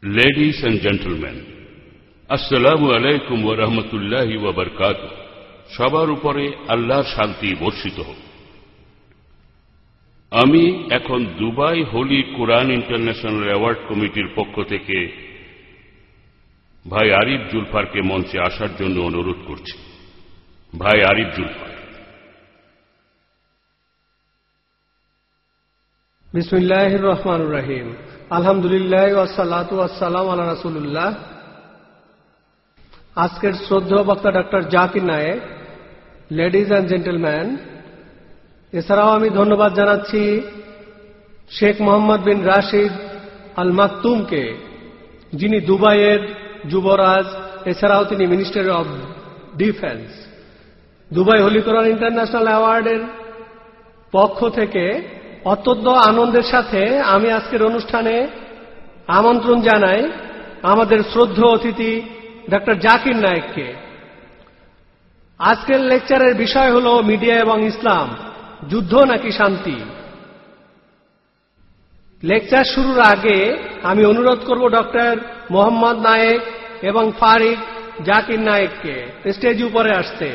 Ladies and gentlemen, Assalamu alaikum wa rahmatullahi wa barakatuh. সবার উপরে আল্লাহর শান্তি বর্ষিত হোক। আমি এখন Dubai holy Quran international award কমিটির পক্ষ থেকে ভাই আরিফ জুলফারকে মঞ্চে আসার জন্য অনুরোধ করছি। ভাই আরিফ জুলফার। বিসমিল্লাহির রহমানির রহিম। আলহামদুলিল্লাহ ওয়াসসালাতু ওয়াসসালামু আলা রাসূলিল্লাহ। আজকের শ্রদ্ধেয় বক্তা doctor Zakir Naik, ladies and gentleman, এছাড়াও আমি ধন্যবাদ জানাচ্ছি শেখ মোহাম্মদ বিন রাশিদ আল মাকতুমকে, যিনি দুবাইয়ের যুবরাজ, এছাড়াও তিনি minister of defence. Dubai holy Quran international অ্যাওয়ার্ডের পক্ষ থেকে অত্যন্ত আনন্দের সাথে আমি আজকের অনুষ্ঠানে আমন্ত্রণ জানাই আমাদের শ্রদ্ধেয় অতিথি ডক্টর জাকির নায়েককে। আজকের লেকচারের বিষয় হল মিডিয়া এবং ইসলাম, যুদ্ধ নাকি শান্তি। লেকচার শুরুর আগে আমি অনুরোধ করব ডক্টর মোহাম্মদ নায়েক এবং ফারিক জাকির নায়েককে স্টেজ উপরে আসতে।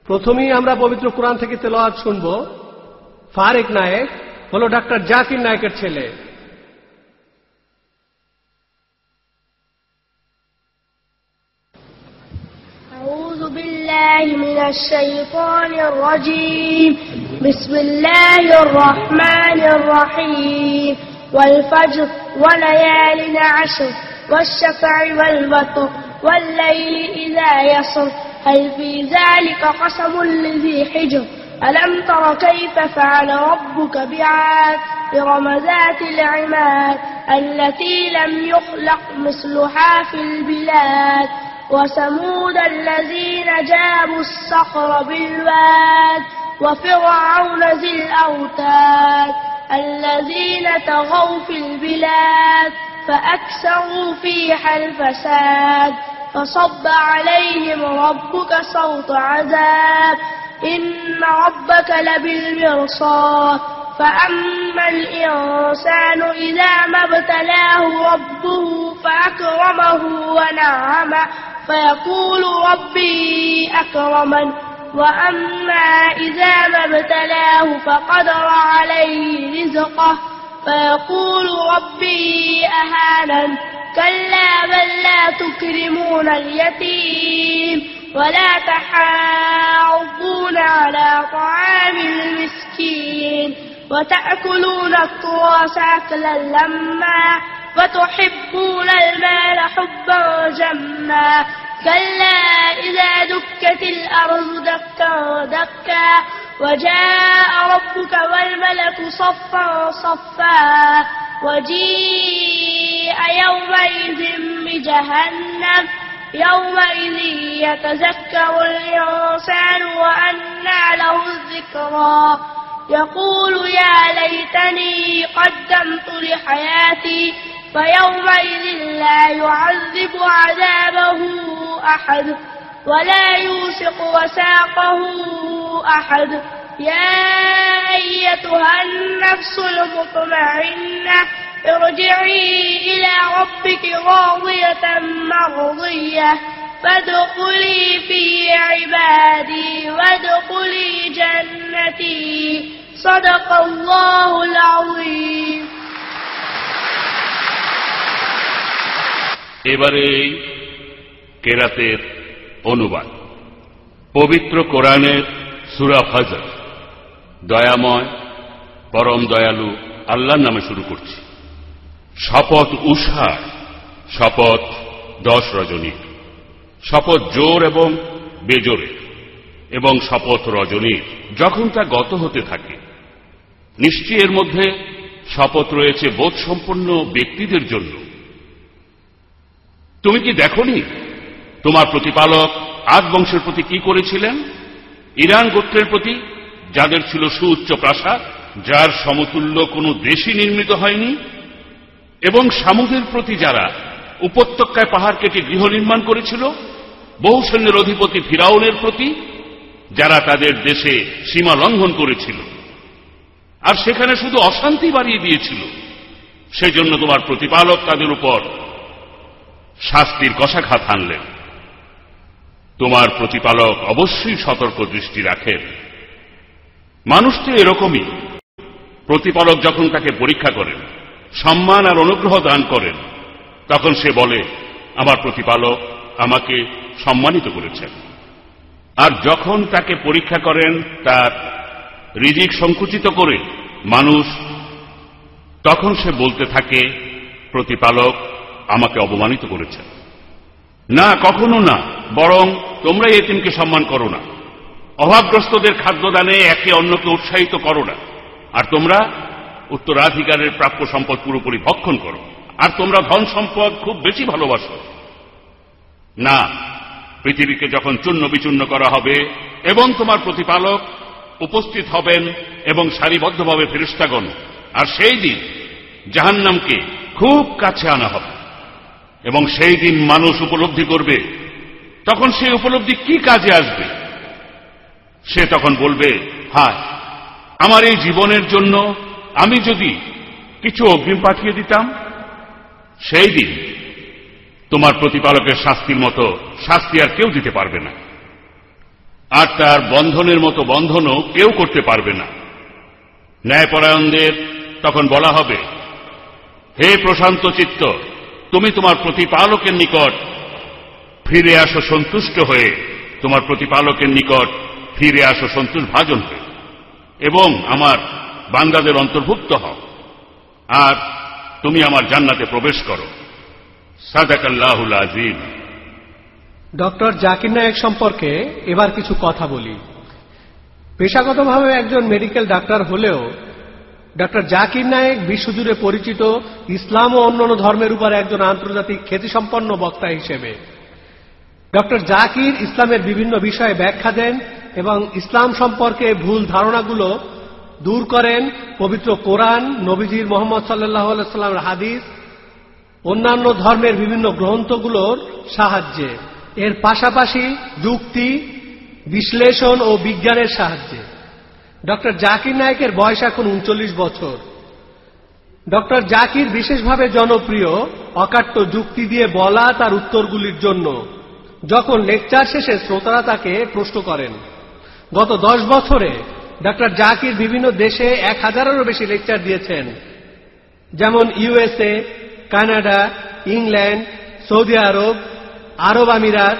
প্রথমেই আমরা পবিত্র কোরআন থেকে তেলাওয়াত শুনব। ফারিক নায়েক হল ডক্টর জাকির নায়েকের ছেলে। أعوذ بالله من الشيطان الرجيم. بسم الله الرحمن الرحيم. والفجر وليال عشر والشفع والوتر والليل إذا يسر هل في ذلك قسم لذي حجر ألم تر كيف فعل ربك بعاد إرم ذات العماد التي لم يخلق مثلها في البلاد وثمود الذين جابوا الصخر بالواد وفرعون ذي الأوتاد الذين طغوا في البلاد فأكثروا فيها الفساد فصب عليهم ربك صوت عذاب إن ربك لبالمرصاد فأما الإنسان إذا ما ابتلاه ربه فأكرمه ونعمه فيقول ربي أكرمن وأما إذا ما ابتلاه فقدر عليه رزقه فيقول ربي أهانن كلا بل لا تكرمون اليتيم ولا تحاضون على طعام المسكين وتأكلون التراث أكلا لما وتحبون المال حبا جما كلا إذا دكت الأرض دكا دكا وجاء ربك والملك صفا صفا وجيء يومئذ بجهنم يومئذ يتذكر الإنسان وأنى له الذكرى يقول يا ليتني قدمت لحياتي فيومئذ لا يعذب عذابه أحد ولا يوثق وثاقه أحد يا أيتها النفس المطمئنة ارجعي إلى ربك راضية مرضية فادخلي في عبادي وادخلي جنتي صدق الله العظيم. এবারে কেরাতের অনুবাদ। পবিত্র কোরআনের সূরা ফজর। দয়াময় পরম দয়ালু আল্লাহর নামে শুরু করছি। শপথ উষার, শপথ 10 রজনীর, শপথ জোর এবং বেজোরের, এবং শপথ রজনীর যখন তা গত হতে থাকে। নিশ্চয়ই এর মধ্যে শপথ রয়েছে বোধসম্পন্ন ব্যক্তিদের জন্য। তুমি কি দেখোনি তোমার প্রতিপালক আদ বংশের প্রতি কি করেছিলেন? ইরান গোত্রের প্রতি, যাদের ছিল সুউচ্চ প্রাসাদ, যার সমতুল্য কোনো দেশই নির্মিত হয়নি, এবং সামুদের প্রতি, যারা উপত্যকায় পাহাড় কেটে গৃহ নির্মাণ করেছিল, বহু সৈন্যের অধিপতি ফিরাউনের প্রতি, যারা তাদের দেশে সীমা লঙ্ঘন করেছিল আর সেখানে শুধু অশান্তি বাড়িয়ে দিয়েছিল। সেই জন্য তোমার প্রতিপালক তাদের উপর শাস্তির কষাঘাত হানলেন। তোমার প্রতিপালক অবশ্যই সতর্ক দৃষ্টি রাখেন। মানুষ তো এরকমই, প্রতিপালক যখন তাকে পরীক্ষা করেন, সম্মান আর অনুগ্রহ দান করেন, তখন সে বলে আমার প্রতিপালক আমাকে সম্মানিত করেছেন। আর যখন তাকে পরীক্ষা করেন তার রিজিক সংকুচিত করে মানুষ, তখন সে বলতে থাকে প্রতিপালক আমাকে অপমানিত করেছেন। না, কখনো না, বরং তোমরা এতিমকে সম্মান করো না, অভাবগ্রস্তদের খাদ্যদানে একে অন্যকে উৎসাহিত করো না, আর তোমরা উত্তরাধিকারের প্রাপ্য সম্পদ পুরোপুরি ভক্ষণ করো, আর তোমরা ধন সম্পদ খুব বেশি ভালোবাসো। না, পৃথিবীকে যখন চূর্ণ বিচূর্ণ করা হবে এবং তোমার প্রতিপালক উপস্থিত হবেন এবং সারিবদ্ধভাবে ফেরেশতাগণ, আর সেই দিন জাহান্নামকে খুব কাছে আনা হবে এবং সেই দিন মানুষ উপলব্ধি করবে, তখন সেই উপলব্ধি কি কাজে আসবে? সে তখন বলবে, হায়, আমার এই জীবনের জন্য আমি যদি কিছু অগ্রিম পাঠিয়ে দিতাম। সেই দিন তোমার প্রতিপালকের শাস্তির মতো শাস্তি আর কেউ দিতে পারবে না, আর তার বন্ধনের মতো বন্ধনও কেউ করতে পারবে না। ন্যায়পরায়ণদের তখন বলা হবে, হে প্রশান্ত চিত্ত, তুমি তোমার প্রতিপালকের নিকট ফিরে আসো সন্তুষ্ট হয়ে, তোমার প্রতিপালকের নিকট ফিরে আসো সন্তোষ ভাজন হয়ে, এবং আমার বান্দাদের অন্তর্ভুক্ত হও, আর তুমি আমার জান্নাতে প্রবেশ করো। সাদাকাল্লাহুল আযীম। ডক্টর জাকির নায়েক সম্পর্কে এবার কিছু কথা বলি। পেশাগতভাবে একজন মেডিকেল ডাক্তার হলেও ডক্টর জাকির নায়েক বিশ্বজুড়ে পরিচিত ইসলাম ও অন্যান্য ধর্মের উপর একজন আন্তর্জাতিক খ্যাতিসম্পন্ন বক্তা হিসেবে। ডক্টর জাকির ইসলামের বিভিন্ন বিষয়ে ব্যাখ্যা দেন এবং ইসলাম সম্পর্কে ভুল ধারণাগুলো দূর করেন পবিত্র কোরআন, নবীজির মোহাম্মদ সাল্লাল্লাহু আলাইহি সাল্লামের হাদিস, অন্যান্য ধর্মের বিভিন্ন গ্রন্থগুলোর সাহায্যে, এর পাশাপাশি যুক্তি, বিশ্লেষণ ও বিজ্ঞানের সাহায্যে। ডক্টর জাকির নায়েকের বয়স এখন 39 বছর। ডক্টর জাকির বিশেষভাবে জনপ্রিয় অকাট্য যুক্তি দিয়ে বলা তার উত্তরগুলির জন্য, যখন লেকচার শেষে শ্রোতারা তাকে প্রশ্ন করেন। গত 10 বছরে ডক্টর জাকির বিভিন্ন দেশে 1000-এরও বেশি লেকচার দিয়েছেন, যেমন ইউএসএ, কানাডা, ইংল্যান্ড, সৌদি আরব, আরব আমিরাত,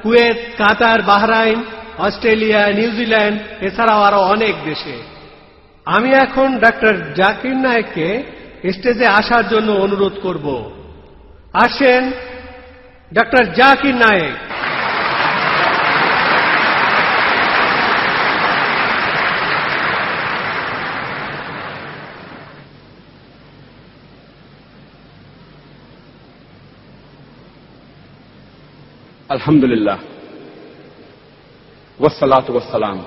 কুয়েত, কাতার, বাহরাইন, অস্ট্রেলিয়া, নিউজিল্যান্ড, এছাড়াও আরো অনেক দেশে। আমি এখন ডক্টর জাকির নায়েককে স্টেজে আসার জন্য অনুরোধ করব। আসেন ডক্টর জাকির নায়েক। আলহামদুলিল্লাহ ওয়াসসালাতু ওয়াসসালাম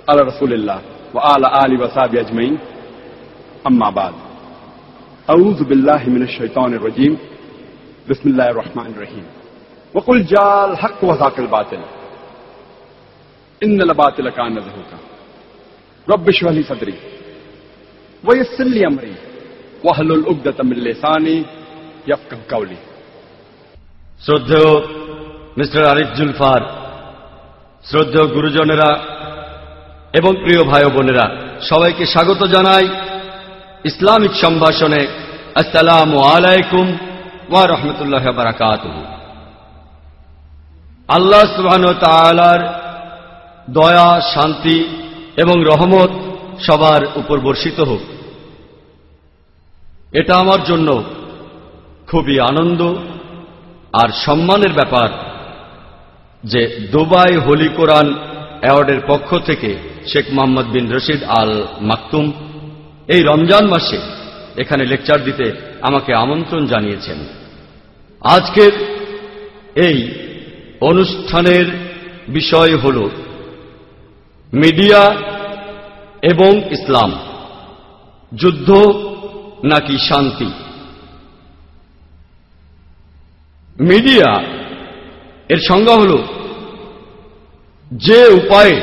আলা রাসূলিল্লাহ ওয়া আলা আলিহি ওয়া সাহবিহি আজমাইন, আম্মা বাদ। আউযু বিল্লাহি মিনাশ শাইতানির রাজীম, বিসমিল্লাহির রহমানির রহিম। ওয়া কুল জাল হক ওয়া যাকাল বাতিল, ইন্নাল বাতিলা কানা যাহুকা। রব্বি ইশরাহ লি সাদরি ওয়া ইয়াসসির লি আমরি ওয়াহলুল উকদাতাম মিন লিসানি ইয়াফকাহু কাওলি। শ্রদ্ধেয় মিস্টার আরিফ জুলফার, শ্রদ্ধেয় গুরুজনেরা এবং প্রিয় ভাই বোনেরা, সবাইকে স্বাগত জানাই ইসলামিক সম্ভাষণে। আসসালামু আলাইকুম ওয়া রাহমাতুল্লাহি ওয়া বারাকাতুহু। আল্লাহ সুবহানাহু ওয়া তাআলার দয়া, শান্তি এবং রহমত সবার উপর বর্ষিত হোক। এটা আমার জন্য খুবই আনন্দ আর সম্মানের ব্যাপার যে দুবাই হোলি কোরআন অ্যাওয়ার্ডের পক্ষ থেকে শেখ মোহাম্মদ বিন রশিদ আল মাকতুম এই রমজান মাসে এখানে লেকচার দিতে আমাকে আমন্ত্রণ জানিয়েছেন। আজকের এই অনুষ্ঠানের বিষয় হল মিডিয়া এবং ইসলাম, যুদ্ধ নাকি শান্তি। মিডিয়া এর সংজ্ঞা হল যে উপায়ে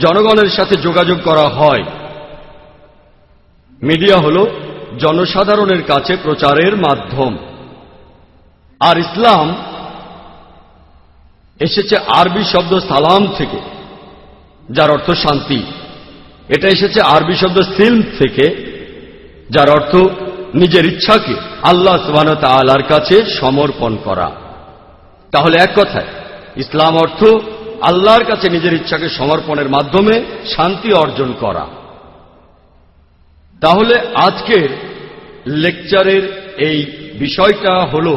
জনগণের সাথে যোগাযোগ করা হয়। মিডিয়া হল জনসাধারণের কাছে প্রচারের মাধ্যম। আর ইসলাম এসেছে আরবি শব্দ সালাম থেকে, যার অর্থ শান্তি। এটা এসেছে আরবি শব্দ সিলম থেকে, যার অর্থ নিজের ইচ্ছাকে আল্লাহ সুবহানাহু ওয়া তাআলার কাছে সমর্পণ করা। তাহলে এক কথায় ইসলাম অর্থ আল্লাহর কাছে নিজের ইচ্ছাকে সমর্পণের মাধ্যমে শান্তি অর্জন করা। তাহলে আজকের লেকচারের এই বিষয়টা হল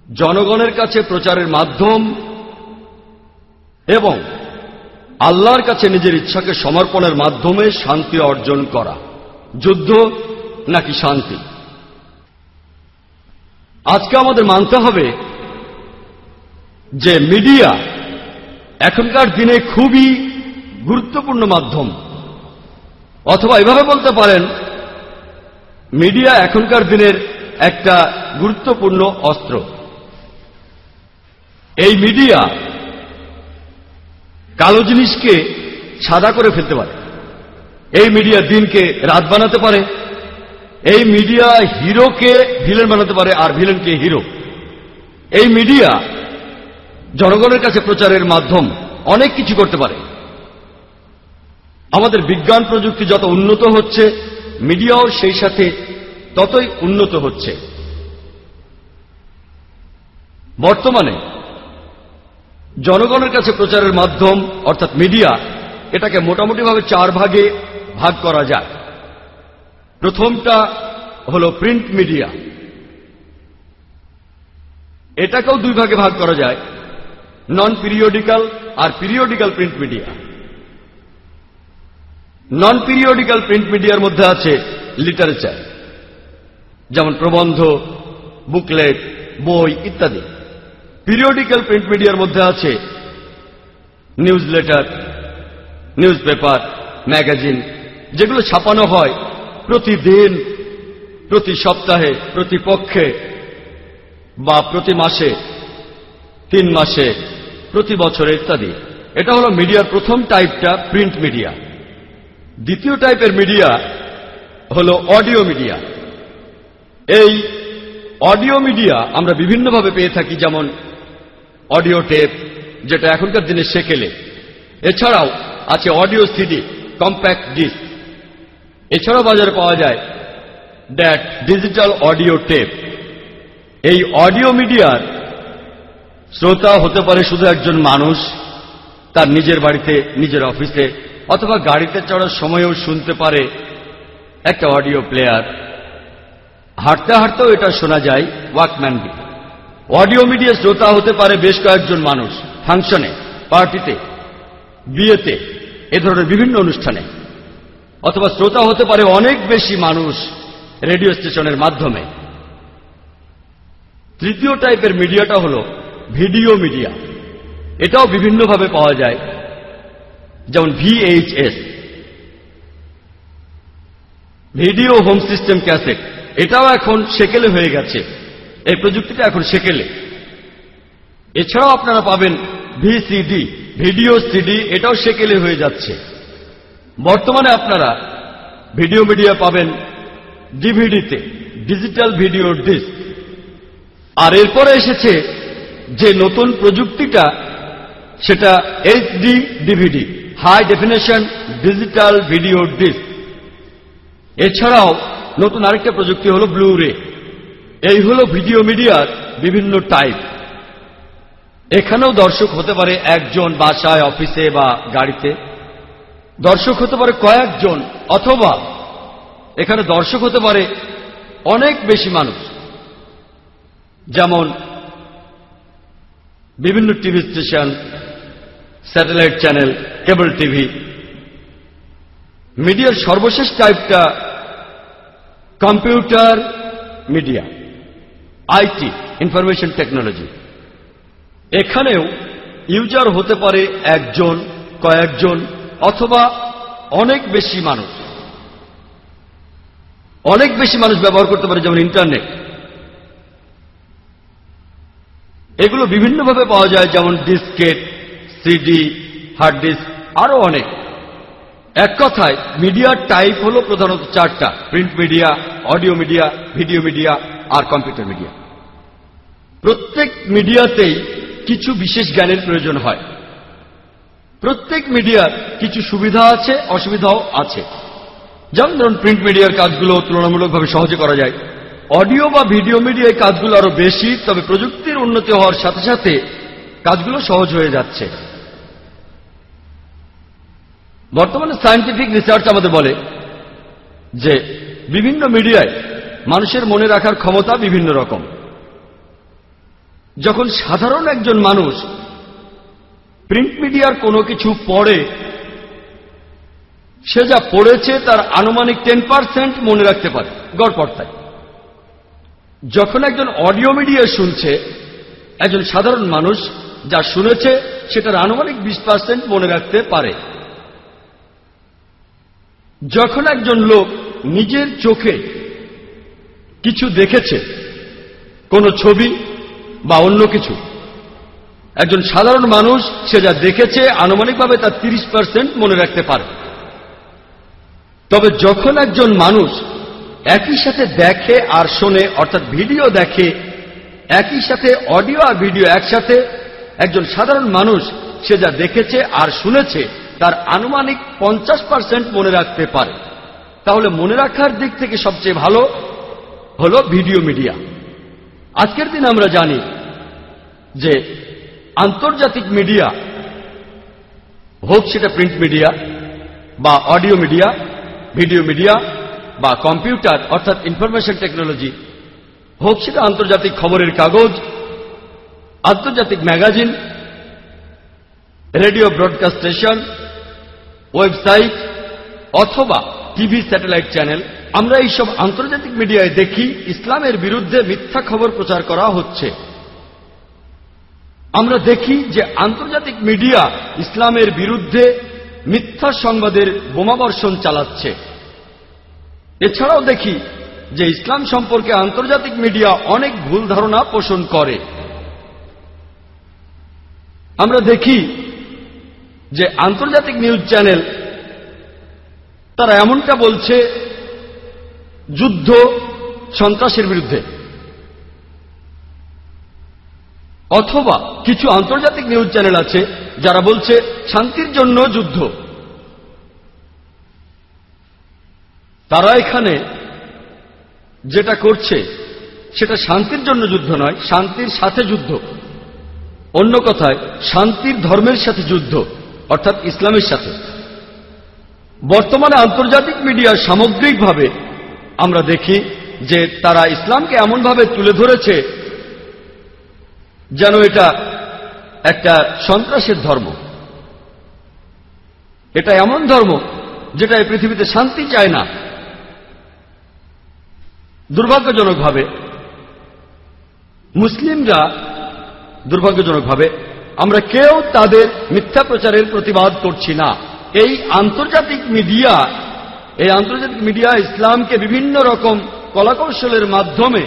জনগণের কাছে প্রচারের মাধ্যম এবং আল্লাহর কাছে নিজের ইচ্ছাকে সমর্পণের মাধ্যমে শান্তি অর্জন করা। যুদ্ধ নাকি শান্তি? আজকে আমাদের মানতে হবে যে মিডিয়া এখনকার দিনে খুবই গুরুত্বপূর্ণ মাধ্যম, অথবা এভাবে বলতে পারেন মিডিয়া এখনকার দিনের একটা গুরুত্বপূর্ণ অস্ত্র। এই মিডিয়া কালো জিনিসকে সাদা করে ফেলতে পারে, এই মিডিয়া দিনকে রাত বানাতে পারে, এই মিডিয়া হিরোকে ভিলেন বানাতে পারে আর ভিলেনকে হিরো। এই মিডিয়া জনগণের কাছে প্রচারের মাধ্যম, অনেক কিছু করতে পারে। আমাদের বিজ্ঞান প্রযুক্তি যত উন্নত হচ্ছে, মিডিয়াও সেই সাথে ততই উন্নত হচ্ছে। বর্তমানে জনগণের কাছে প্রচারের মাধ্যম অর্থাৎ মিডিয়া, এটাকে মোটামুটিভাবে 4 ভাগে ভাগ করা যায়। প্রথমটা হল প্রিন্ট মিডিয়া, এটাকেও 2 ভাগে ভাগ করা যায়, নন পিরিয়ডিক্যাল আর পিরিয়ডিক্যাল প্রিন্ট মিডিয়া। নন পিরিয়ডিক্যাল প্রিন্ট মিডিয়ার মধ্যে আছে লিটারেচার, যেমন প্রবন্ধ, বুকলেট, বই ইত্যাদি। পিরিয়ডিক্যাল প্রিন্ট মিডিয়ার মধ্যে আছে news letter, news paper, magazine, যেগুলো ছাপানো হয় প্রতিদিন, প্রতি সপ্তাহে, প্রতি পক্ষে বা প্রতি মাসে, 3 মাসে, প্রতি বছরে ইত্যাদি। এটা হলো মিডিয়ার প্রথম টাইপটা, প্রিন্ট মিডিয়া। দ্বিতীয় টাইপের মিডিয়া হলো অডিও মিডিয়া। এই অডিও মিডিয়া আমরা বিভিন্নভাবে পেয়ে থাকি, যেমন অডিও টেপ, যেটা এখনকার দিনে সেকেলে। এছাড়াও আছে অডিও সিডি, কম্প্যাক্ট ডিস্ক। এছাড়াও বাজারে পাওয়া যায় দ্যাট ডিজিটাল অডিও টেপ। এই অডিও মিডিয়ার শ্রোতা হতে পারে শুধু একজন মানুষ, তার নিজের বাড়িতে, নিজের অফিসে অথবা গাড়িতে চড়ার সময়েও শুনতে পারে একটা অডিও প্লেয়ার। হাঁটতে হাঁটতেও এটা শোনা যায় ওয়াকম্যান দিয়ে। অডিও মিডিয়া শ্রোতা হতে পারে বেশ কয়েকজন মানুষ, ফাংশনে, পার্টিতে, বিয়েতে, এ ধরনের বিভিন্ন অনুষ্ঠানে। অথবা শ্রোতা হতে পারে অনেক বেশি মানুষ রেডিও স্টেশনের মাধ্যমে। তৃতীয় টাইপের মিডিয়াটা হল ভিডিও মিডিয়া। এটাও বিভিন্নভাবে পাওয়া যায়, যেমন VHS, video home system cassette. এটাও এখন সেকেলে হয়ে গেছে, এই প্রযুক্তিটা এখন সেকেলে। এছাড়াও আপনারা পাবেন VCD, ভিডিও সিডি, এটাও সেকেলে হয়ে যাচ্ছে। বর্তমানে আপনারা ভিডিও মিডিয়া পাবেন ডিভিডিতে, ডিজিটাল ভিডিও ডিস্ক। আর এরপরে এসেছে যে নতুন প্রযুক্তিটা, সেটা HD DVD, high definition digital video disc. এছাড়াও নতুন আরেকটা প্রযুক্তি হলো ব্লু-রে। এই হলো ভিডিও মিডিয়ার বিভিন্ন টাইপ। এখানেও দর্শক হতে পারে একজন, বাসায়, অফিসে বা গাড়িতে। দর্শক হতে পারে কয়েকজন, অথবা এখানে দর্শক হতে পারে অনেক বেশি মানুষ, যেমন বিভিন্ন TV station, satellite channel, cable TV. মিডিয়ার সর্বশেষ টাইপটা computer media, IT, information technology. এখানেও ইউজার হতে পারে একজন, কয়েকজন অথবা অনেক বেশি মানুষ। অনেক বেশি মানুষ ব্যবহার করতে পারে, যেমন ইন্টারনেট। এগুলো বিভিন্নভাবে পাওয়া যায়, যেমন ডিস্কেট, সিডি, হার্ড ডিস্ক, আরো অনেক। এক কথায় মিডিয়ার টাইপ হল প্রধানত চারটা: print media, audio media, video media আর কম্পিউটার মিডিয়া। প্রত্যেক মিডিয়াতেই কিছু বিশেষ জ্ঞানের প্রয়োজন হয়। প্রত্যেক মিডিয়ার কিছু সুবিধা আছে, অসুবিধাও আছে। যেমন ধরুন, প্রিন্ট মিডিয়ার কাজগুলো তুলনামূলকভাবে সহজে করা যায়। অডিও বা ভিডিও মিডিয়ায় কাজগুলো আরো বেশি, তবে প্রযুক্তির উন্নতি হওয়ার সাথে সাথে কাজগুলো সহজ হয়ে যাচ্ছে। বর্তমানে সায়েন্টিফিক রিসার্চ আমাদের বলে যে বিভিন্ন মিডিয়ায় মানুষের মনে রাখার ক্ষমতা বিভিন্ন রকম। যখন সাধারণ একজন মানুষ প্রিন্ট মিডিয়ার কোনো কিছু পড়ে, সে যা পড়েছে তার আনুমানিক 10% মনে রাখতে পারে গড়পড়তায়। যখন একজন অডিও মিডিয়া শুনছে, একজন সাধারণ মানুষ যা শুনেছে সেটার আনুমানিক 20% মনে রাখতে পারে। যখন একজন লোক নিজের চোখে কিছু দেখেছে, কোনো ছবি বা অন্য কিছু, একজন সাধারণ মানুষ সে যা দেখেছে আনুমানিকভাবে তার 30% মনে রাখতে পারে। তবে যখন একজন মানুষ একই সাথে দেখে আর শোনে, অর্থাৎ ভিডিও দেখে, একই সাথে অডিও আর ভিডিও একসাথে, একজন সাধারণ মানুষ সে যা দেখেছে আর শুনেছে তার আনুমানিক 50% মনে রাখতে পারে। তাহলে মনে রাখার দিক থেকে সবচেয়ে ভালো হলো ভিডিও মিডিয়া। আজকের দিন আমরা জানি যে আন্তর্জাতিক মিডিয়া, হোক সেটা প্রিন্ট মিডিয়া বা অডিও মিডিয়া, ভিডিও মিডিয়া বা কম্পিউটার অর্থাৎ ইনফরমেশন টেকনোলজি, হোক সেটা আন্তর্জাতিক খবরের কাগজ, আন্তর্জাতিক magazine, radio broadcast station, website অথবা টিভি স্যাটেলাইট চ্যানেল, আমরা এইসব আন্তর্জাতিক মিডিয়ায় দেখি ইসলামের বিরুদ্ধে মিথ্যা খবর প্রচার করা হচ্ছে। আমরা দেখি যে আন্তর্জাতিক মিডিয়া ইসলামের বিরুদ্ধে মিথ্যা সংবাদের বোমাবর্ষণ চালাচ্ছে। এছাড়াও দেখি যে ইসলাম সম্পর্কে আন্তর্জাতিক মিডিয়া অনেক ভুল ধারণা পোষণ করে। আমরা দেখি যে আন্তর্জাতিক নিউজ চ্যানেল তারা এমনটা বলছে যুদ্ধ সন্ত্রাসের বিরুদ্ধে, অথবা কিছু আন্তর্জাতিক নিউজ চ্যানেল আছে যারা বলছে শান্তির জন্য যুদ্ধ। তারা এখানে যেটা করছে সেটা শান্তির জন্য যুদ্ধ নয়, শান্তির সাথে যুদ্ধ। অন্য কথায় শান্তির ধর্মের সাথে যুদ্ধ, অর্থাৎ ইসলামের সাথে। বর্তমানে আন্তর্জাতিক মিডিয়া সামগ্রিকভাবে আমরা দেখি যে তারা ইসলামকে এমনভাবে তুলে ধরেছে যেন এটা একটা সন্ত্রাসের ধর্ম। এটা এমন ধর্ম যেটা এই পৃথিবীতে শান্তি চায় না। দুর্ভাগ্যজনকভাবে মুসলিমরা, দুর্ভাগ্যজনকভাবে আমরা কেউ তাদের মিথ্যা প্রচারের প্রতিবাদ করছি না। এই আন্তর্জাতিক মিডিয়া ইসলামকে বিভিন্ন রকম কলাকৌশলের মাধ্যমে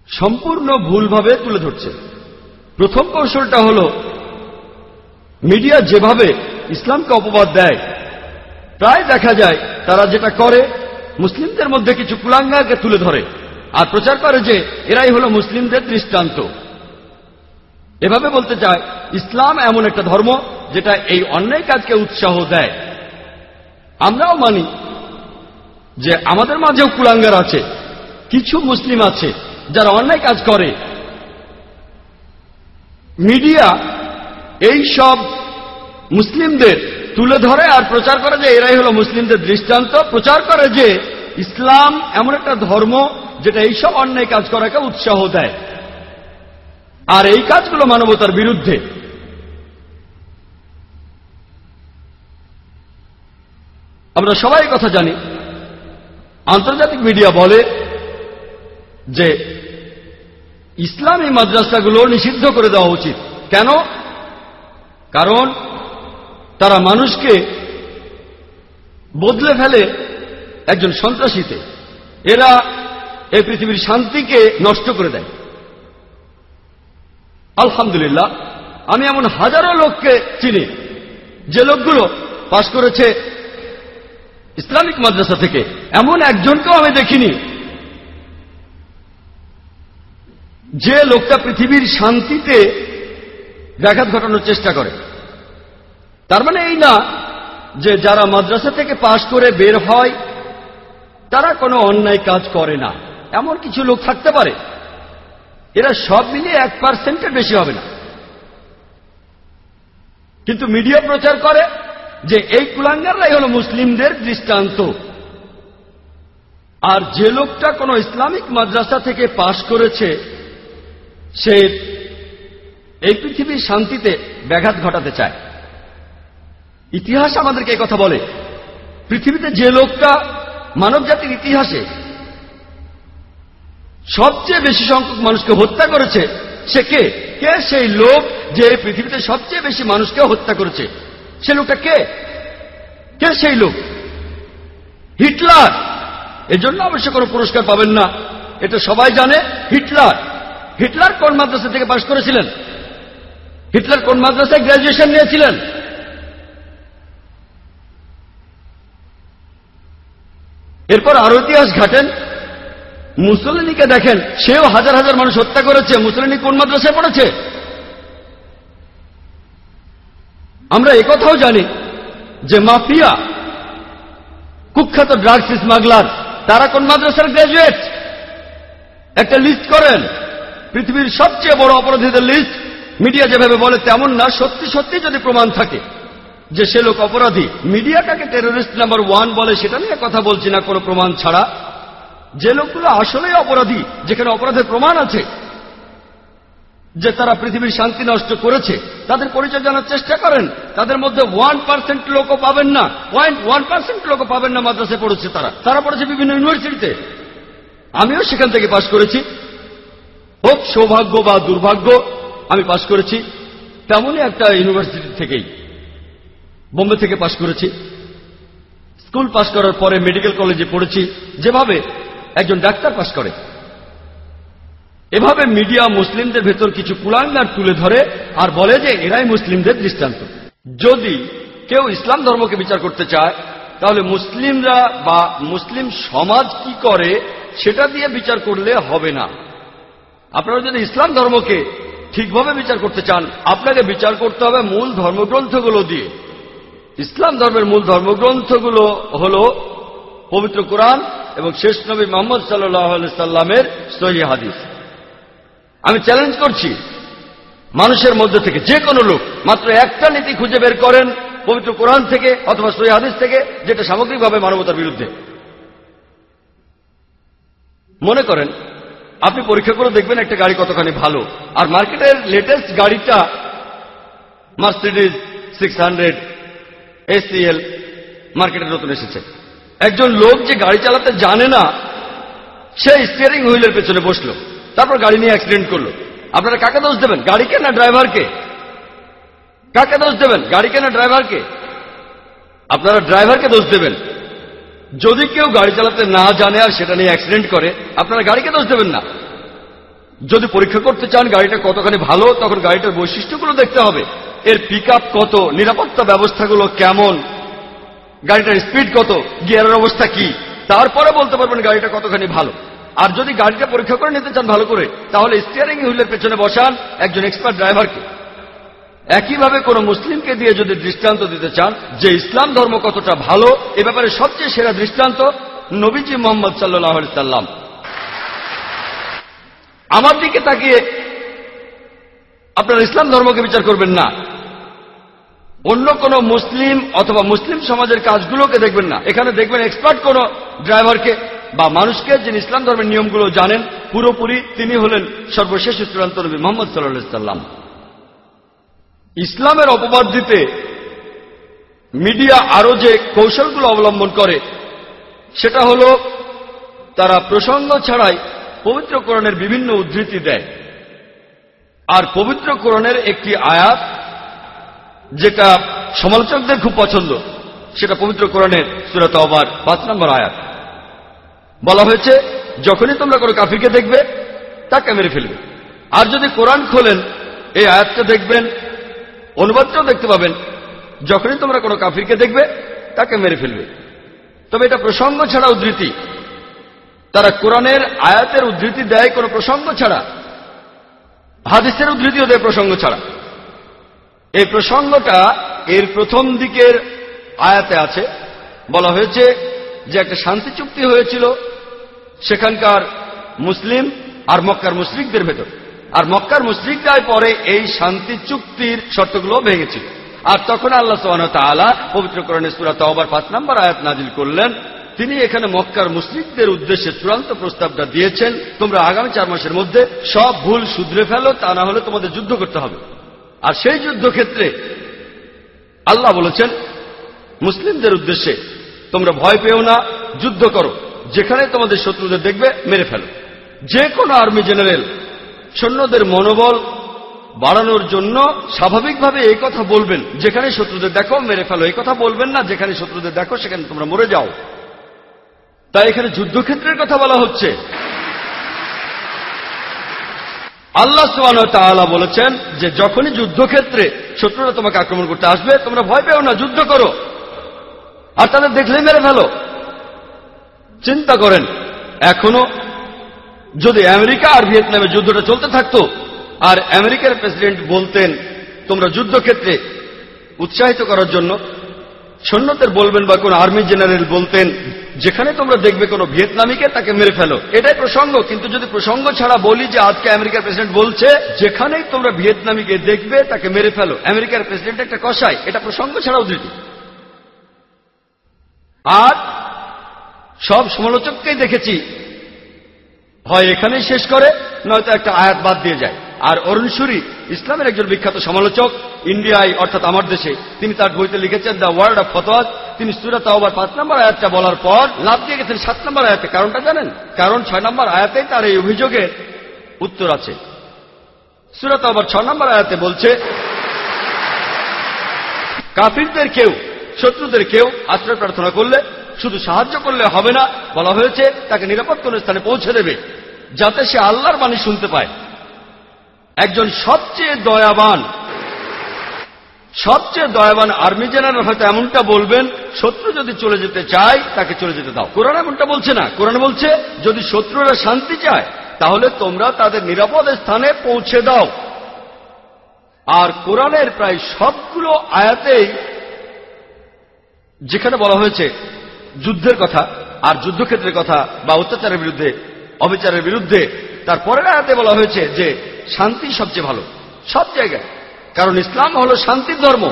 সম্পূর্ণ ভুলভাবে তুলে ধরছে। প্রথম কৌশলটা হল, মিডিয়া যেভাবে ইসলামকে অপবাদ দেয়, প্রায় দেখা যায় তারা যেটা করে মুসলিমদের মধ্যে কিছু কুলাঙ্গারকে তুলে ধরে আর প্রচার করে যে এরাই হলো মুসলিমদের দৃষ্টান্ত। এভাবে বলতে চায় ইসলাম এমন একটা ধর্ম যেটা এই অন্যায় কাজকে উৎসাহ দেয়। আমরাও মানি যে আমাদের মাঝেও কুলাঙ্গার আছে, কিছু মুসলিম আছে যারা অন্যায় কাজ করে। মিডিয়া এই সব মুসলিমদের তুলে ধরে আর প্রচার করে যে এরাই হলো মুসলিমদের দৃষ্টান্ত, প্রচার করে যে ইসলাম এমন একটা ধর্ম যেটা এইসব অন্যায় কাজ করাকে উৎসাহ দেয়, আর এই কাজগুলো মানবতার বিরুদ্ধে। আমরা সবাই কথা জানি, আন্তর্জাতিক মিডিয়া বলে যে ইসলামী মাদ্রাসাগুলো নিষিদ্ধ করে দেওয়া উচিত। কেন? কারণ তারা মানুষকে বদলে ফেলে একজন সন্ত্রাসীতে। এরা এই পৃথিবীর শান্তিকে নষ্ট করে দেয়। আলহামদুলিল্লাহ, আমি এমন হাজারো লোককে চিনি যে লোকগুলো পাশ করেছে ইসলামিক মাদ্রাসা থেকে, এমন একজনকেও আমি দেখিনি যে লোকটা পৃথিবীর শান্তিতে ব্যাঘাত ঘটানোর চেষ্টা করে। তার মানে এই না যে যারা মাদ্রাসা থেকে পাশ করে বের হয় তারা কোনো অন্যায় কাজ করে না, এমন কিছু লোক থাকতে পারে, এরা সব মিলিয়ে 1% বেশি হবে না। কিন্তু মিডিয়া প্রচার করে যে এই কুলাঙ্গাররাই হল মুসলিমদের দৃষ্টান্ত। আর যে লোকটা কোনো ইসলামিক মাদ্রাসা থেকে পাশ করেছে সে এই পৃথিবীর শান্তিতে ব্যাঘাত ঘটাতে চায়। ইতিহাস আমাদেরকে এই কথা বলে, পৃথিবীতে যে লোকটা মানব জাতির ইতিহাসে সবচেয়ে বেশি সংখ্যক মানুষকে হত্যা করেছে সে কে? কে সেই লোক যে পৃথিবীতে সবচেয়ে বেশি মানুষকে হত্যা করেছে? সে লোকটা কে? কে সেই লোক? হিটলার। এজন্য অবশ্য কোনো পুরস্কার পাবেন না, এটা সবাই জানে। হিটলার। হিটলার কোন মাদ্রাসা থেকে পাশ করেছিলেন? হিটলার কোন মাদ্রাসায় গ্র্যাজুয়েশন নিয়েছিলেন? এরপর আরো ইতিহাস ঘাটেন, মুসলিনীকে দেখেন, সেও হাজার হাজার মানুষ হত্যা করেছে। মুসলিনী কোন মাদ্রাসায় পড়েছে? আমরা একথাও জানি যে মাফিয়া, কুখ্যাত ড্রাগস স্মাগলার, তারা কোন মাদ্রাসার গ্র্যাজুয়েট? একটা লিস্ট করেন, পৃথিবীর সবচেয়ে বড় অপরাধীদের লিস্ট। মিডিয়া যেভাবে বলে তেমন না, সত্যি সত্যি যদি প্রমাণ থাকে যে সে লোক অপরাধী, মিডিয়া কাকে টেররিস্ট নাম্বার 1 বলে সেটা নিয়ে কথা বলছি না কোনো প্রমাণ ছাড়া। যে লোকগুলো আসলেই অপরাধী, যেখানে অপরাধের প্রমাণ আছে যে তারা পৃথিবীর শান্তি নষ্ট করেছে, তাদের পরিচয় জানার চেষ্টা করেন। তাদের মধ্যে 1% লোকও পাবেন না, 0.1% লোকও পাবেন না মাদ্রাসায় পড়েছে। তারা পড়েছে বিভিন্ন ইউনিভার্সিটিতে। আমিও সেখান থেকে পাশ করেছি, হোক সৌভাগ্য বা দুর্ভাগ্য, আমি পাশ করেছি তেমনই একটা ইউনিভার্সিটি থেকেই, বোম্বে থেকে পাশ করেছি। স্কুল পাশ করার পরে মেডিকেল কলেজে পড়েছি, যেভাবে একজন ডাক্তার পাশ করে। এভাবে মিডিয়া মুসলিমদের ভেতর কিছু কুলাঙ্গার তুলে ধরে আর বলে যে এরাই মুসলিমদের দৃষ্টান্ত। যদি কেউ ইসলাম ধর্মকে বিচার করতে চায় তাহলে মুসলিমরা বা মুসলিম সমাজ কি করে সেটা দিয়ে বিচার করলে হবে না। আপনারা যদি ইসলাম ধর্মকে ঠিকভাবে বিচার করতে চান, আপনাকে বিচার করতে হবে মূল ধর্মগ্রন্থগুলো দিয়ে। ইসলাম ধর্মের মূল ধর্মগ্রন্থগুলো হল পবিত্র কোরআন এবং শেষ নবী মুহাম্মদ সাল্লাল্লাহু আলাইহি সাল্লামের সহিহ হাদিস। আমি চ্যালেঞ্জ করছি, মানুষের মধ্যে থেকে যে কোনো লোক মাত্র একটা নীতি খুঁজে বের করেন পবিত্র কোরআন থেকে অথবা সহিহ হাদিস থেকে যেটা সামগ্রিকভাবে মানবতার বিরুদ্ধে। মনে করেন আপনি পরীক্ষা করে দেখবেন একটা গাড়ি কতখানি ভালো, আর মার্কেটের লেটেস্ট গাড়িটা মার্সিডিজ 600 ACL মার্কেটে নতুন এসেছে। একজন লোক যে গাড়ি চালাতে জানে না, সে স্টিয়ারিং হুইলের পেছনে বসলো, তারপর গাড়ি নিয়ে অ্যাক্সিডেন্ট করলো। আপনারা কাকে দোষ দেবেন? গাড়িকে না ড্রাইভারকে? কাকে দোষ দেবেন? গাড়িকে না ড্রাইভারকে? আপনারা ড্রাইভারকে দোষ দেবেন। যদি কেউ গাড়ি চালাতে না জানে আর সেটা নিয়ে অ্যাক্সিডেন্ট করে, আপনারা গাড়িকে দোষ দেবেন না। যদি পরীক্ষা করতে চান গাড়িটা কতখানি ভালো, তখন গাড়িটার বৈশিষ্ট্যগুলো দেখতে হবে। এর পিকআপ কত, নিরাপত্তা ব্যবস্থাগুলো কেমন, গাড়িটার স্পিড কত, গিয়ারের অবস্থা কি, তারপরে বলতে পারবেন গাড়িটা কতখানি ভালো। আর যদি গাড়িটা পরীক্ষা করে নিতে চান ভালো করে, তাহলে স্টিয়ারিং হুইলের পেছনে বসান একজন এক্সপার্ট ড্রাইভারকে। একইভাবে কোন মুসলিমকে দিয়ে যদি দৃষ্টান্ত দিতে চান যে ইসলাম ধর্ম কতটা ভালো, এ ব্যাপারে সবচেয়ে সেরা দৃষ্টান্ত নবীজি মুহাম্মদ সাল্লাল্লাহু আলাইহি সাল্লাম। আমার দিকে তাকিয়ে আপনারা ইসলাম ধর্মকে বিচার করবেন না, অন্য কোন মুসলিম অথবা মুসলিম সমাজের কাজগুলোকে দেখবেন না। এখানে দেখবেন এক্সপার্ট কোন ড্রাইভারকে বা মানুষকে, যিনি ইসলাম ধর্মের নিয়মগুলো জানেন পুরোপুরি। তিনি হলেন সর্বশেষ চূড়ান্ত নবী মুহাম্মদ সাল্লাল্লাহু আলাইহি সাল্লাম। ইসলামের অপবাদ দিতে মিডিয়া আরো যে কৌশলগুলো অবলম্বন করে সেটা হল তারা প্রসঙ্গ ছাড়াই পবিত্র কোরআনের বিভিন্ন উদ্ধৃতি দেয়। আর পবিত্র কোরআনের একটি আয়াত যেটা সমালোচকদের খুব পছন্দ, সেটা পবিত্র কোরআনের সূরা তাওবার 5 নম্বর আয়াত। বলা হয়েছে, যখনই তোমরা কোনো কাফিরকে দেখবে তাকে মেরে ফেলবে। আর যদি কোরআন খোলেন এই আয়াতটা দেখবেন, অনুবাদটাও দেখতে পাবেন, যখনই তোমরা কোনো কাফিরকে দেখবে তাকে মেরে ফেলবে। তবে এটা প্রসঙ্গ ছাড়া উদ্ধৃতি। তারা কোরআনের আয়াতের উদ্ধৃতি দেয় কোনো প্রসঙ্গ ছাড়া, হাদিসের উদ্ধৃতিও দেয় প্রসঙ্গ ছাড়া। এই প্রসঙ্গটা এর প্রথম দিকের আয়াতে আছে। বলা হয়েছে যে একটা শান্তি চুক্তি হয়েছিল সেখানকার মুসলিম আর মক্কার মুশরিকদের ভেতর, আর মক্কার মুশরিকরাই পরে এই শান্তি চুক্তির শর্তগুলো ভেঙেছিল। আর তখন আল্লাহ সুবহানাহু ওয়া তাআলা পবিত্র কোরআনের সূরা তাওবার 5 নম্বর আয়াত নাজিল করলেন। তিনি এখানে মক্কার মুশরিকদের উদ্দেশ্যে চূড়ান্ত প্রস্তাবটা দিয়েছেন, তোমরা আগামী 4 মাসের মধ্যে সব ভুল শুধরে ফেলো, তা না হলে তোমাদের যুদ্ধ করতে হবে। আর সেই যুদ্ধক্ষেত্রে আল্লাহ বলেছেন মুসলিমদের উদ্দেশ্যে, তোমরা ভয় পেও না, যুদ্ধ করো, যেখানে তোমাদের শত্রুদের দেখবে মেরে ফেলো। যে কোনো আর্মি জেনারেল সৈন্যদের মনোবল বাড়ানোর জন্য স্বাভাবিকভাবে এই কথা বলবেন, যেখানে শত্রুদের দেখো মেরে ফেলো। এই কথা বলবেন না যেখানে শত্রুদের দেখো সেখানে তোমরা মরে যাও। তাই এখানে যুদ্ধক্ষেত্রের কথা বলা হচ্ছে। আল্লাহ সুবহানাহু ওয়া তাআলা বলেছেন যে যখনই যুদ্ধক্ষেত্রে শত্রুরা তোমাকে আক্রমণ করতে আসবে তোমরা ভয় পেও না, যুদ্ধ করো, আর তাদের দেখলেই মেরে ফেলো। চিন্তা করেন, এখনো যদি আমেরিকা আর ভিয়েতনামের যুদ্ধটা চলতে থাকতো আর আমেরিকার প্রেসিডেন্ট বলতেন তোমরা যুদ্ধক্ষেত্রে উৎসাহিত করার জন্য সৈন্যদের বলবেন, বা কোন আর্মি জেনারেল বলতেন যেখানে তোমরা দেখবে কোনো ভিয়েতনামিকে তাকে মেরে ফেলো, এটাই প্রসঙ্গ। কিন্তু যদি প্রসঙ্গ ছাড়া বলি যে আজকে আমেরিকার প্রেসিডেন্ট বলছে যেখানেই তোমরা ভিয়েতনামিকে দেখবে তাকে মেরে ফেলো, আমেরিকার প্রেসিডেন্ট একটা কসাই, এটা প্রসঙ্গ ছাড়া উদ্ধৃতি। আর সব সমালোচককেই দেখেছি হয় এখানেই শেষ করে, নয়তো একটা আয়াত বাদ দিয়ে যায়। আর অরুণ সুরি ইসলামের একজন বিখ্যাত সমালোচক, ইন্ডিয়ায় অর্থাৎ আমার দেশে, তিনি তার বইতে লিখেছেন দ্য ওয়ার্ল্ড অফ ফতোয়াত। তিনি সূরা তাওবার 5 নম্বর আয়াতটা বলার পর লাভ দিয়ে গেছেন 7 নম্বর আয়াতে। কারণটা জানেন? কারণ 6 নম্বর আয়াতেই তার এই অভিযোগের উত্তর আছে। সূরা তাওবার 6 নম্বর আয়াতে বলছে কাফিরদের কেউ, শত্রুদের কেউ আশ্রয় প্রার্থনা করলে শুধু সাহায্য করলে হবে না, বলা হয়েছে তাকে নিরাপদ কোন স্থানে পৌঁছে দেবে যাতে সে আল্লাহর বাণী শুনতে পায়। একজন সবচেয়ে দয়াবান আর্মি জেনারেল হয়তো এমনটা বলবেন, শত্রু যদি চলে যেতে চায় তাকে চলে যেতে দাও। কোরআন এমনটা বলছে না। কোরআন বলছে যদি শত্রুরা শান্তি চায় তাহলে তোমরা তাদের নিরাপদ স্থানে পৌঁছে দাও। আর কোরআনের প্রায় সবগুলো আয়াতেই যেখানে বলা হয়েছে যুদ্ধের কথা আর যুদ্ধক্ষেত্রের কথা বা অত্যাচারের বিরুদ্ধে, অবিচারের বিরুদ্ধে, তারপরের আয়াতে বলা হয়েছে যে শান্তি সবচেয়ে ভালো সব জায়গায়, কারণ ইসলাম হলো শান্তির ধর্ম।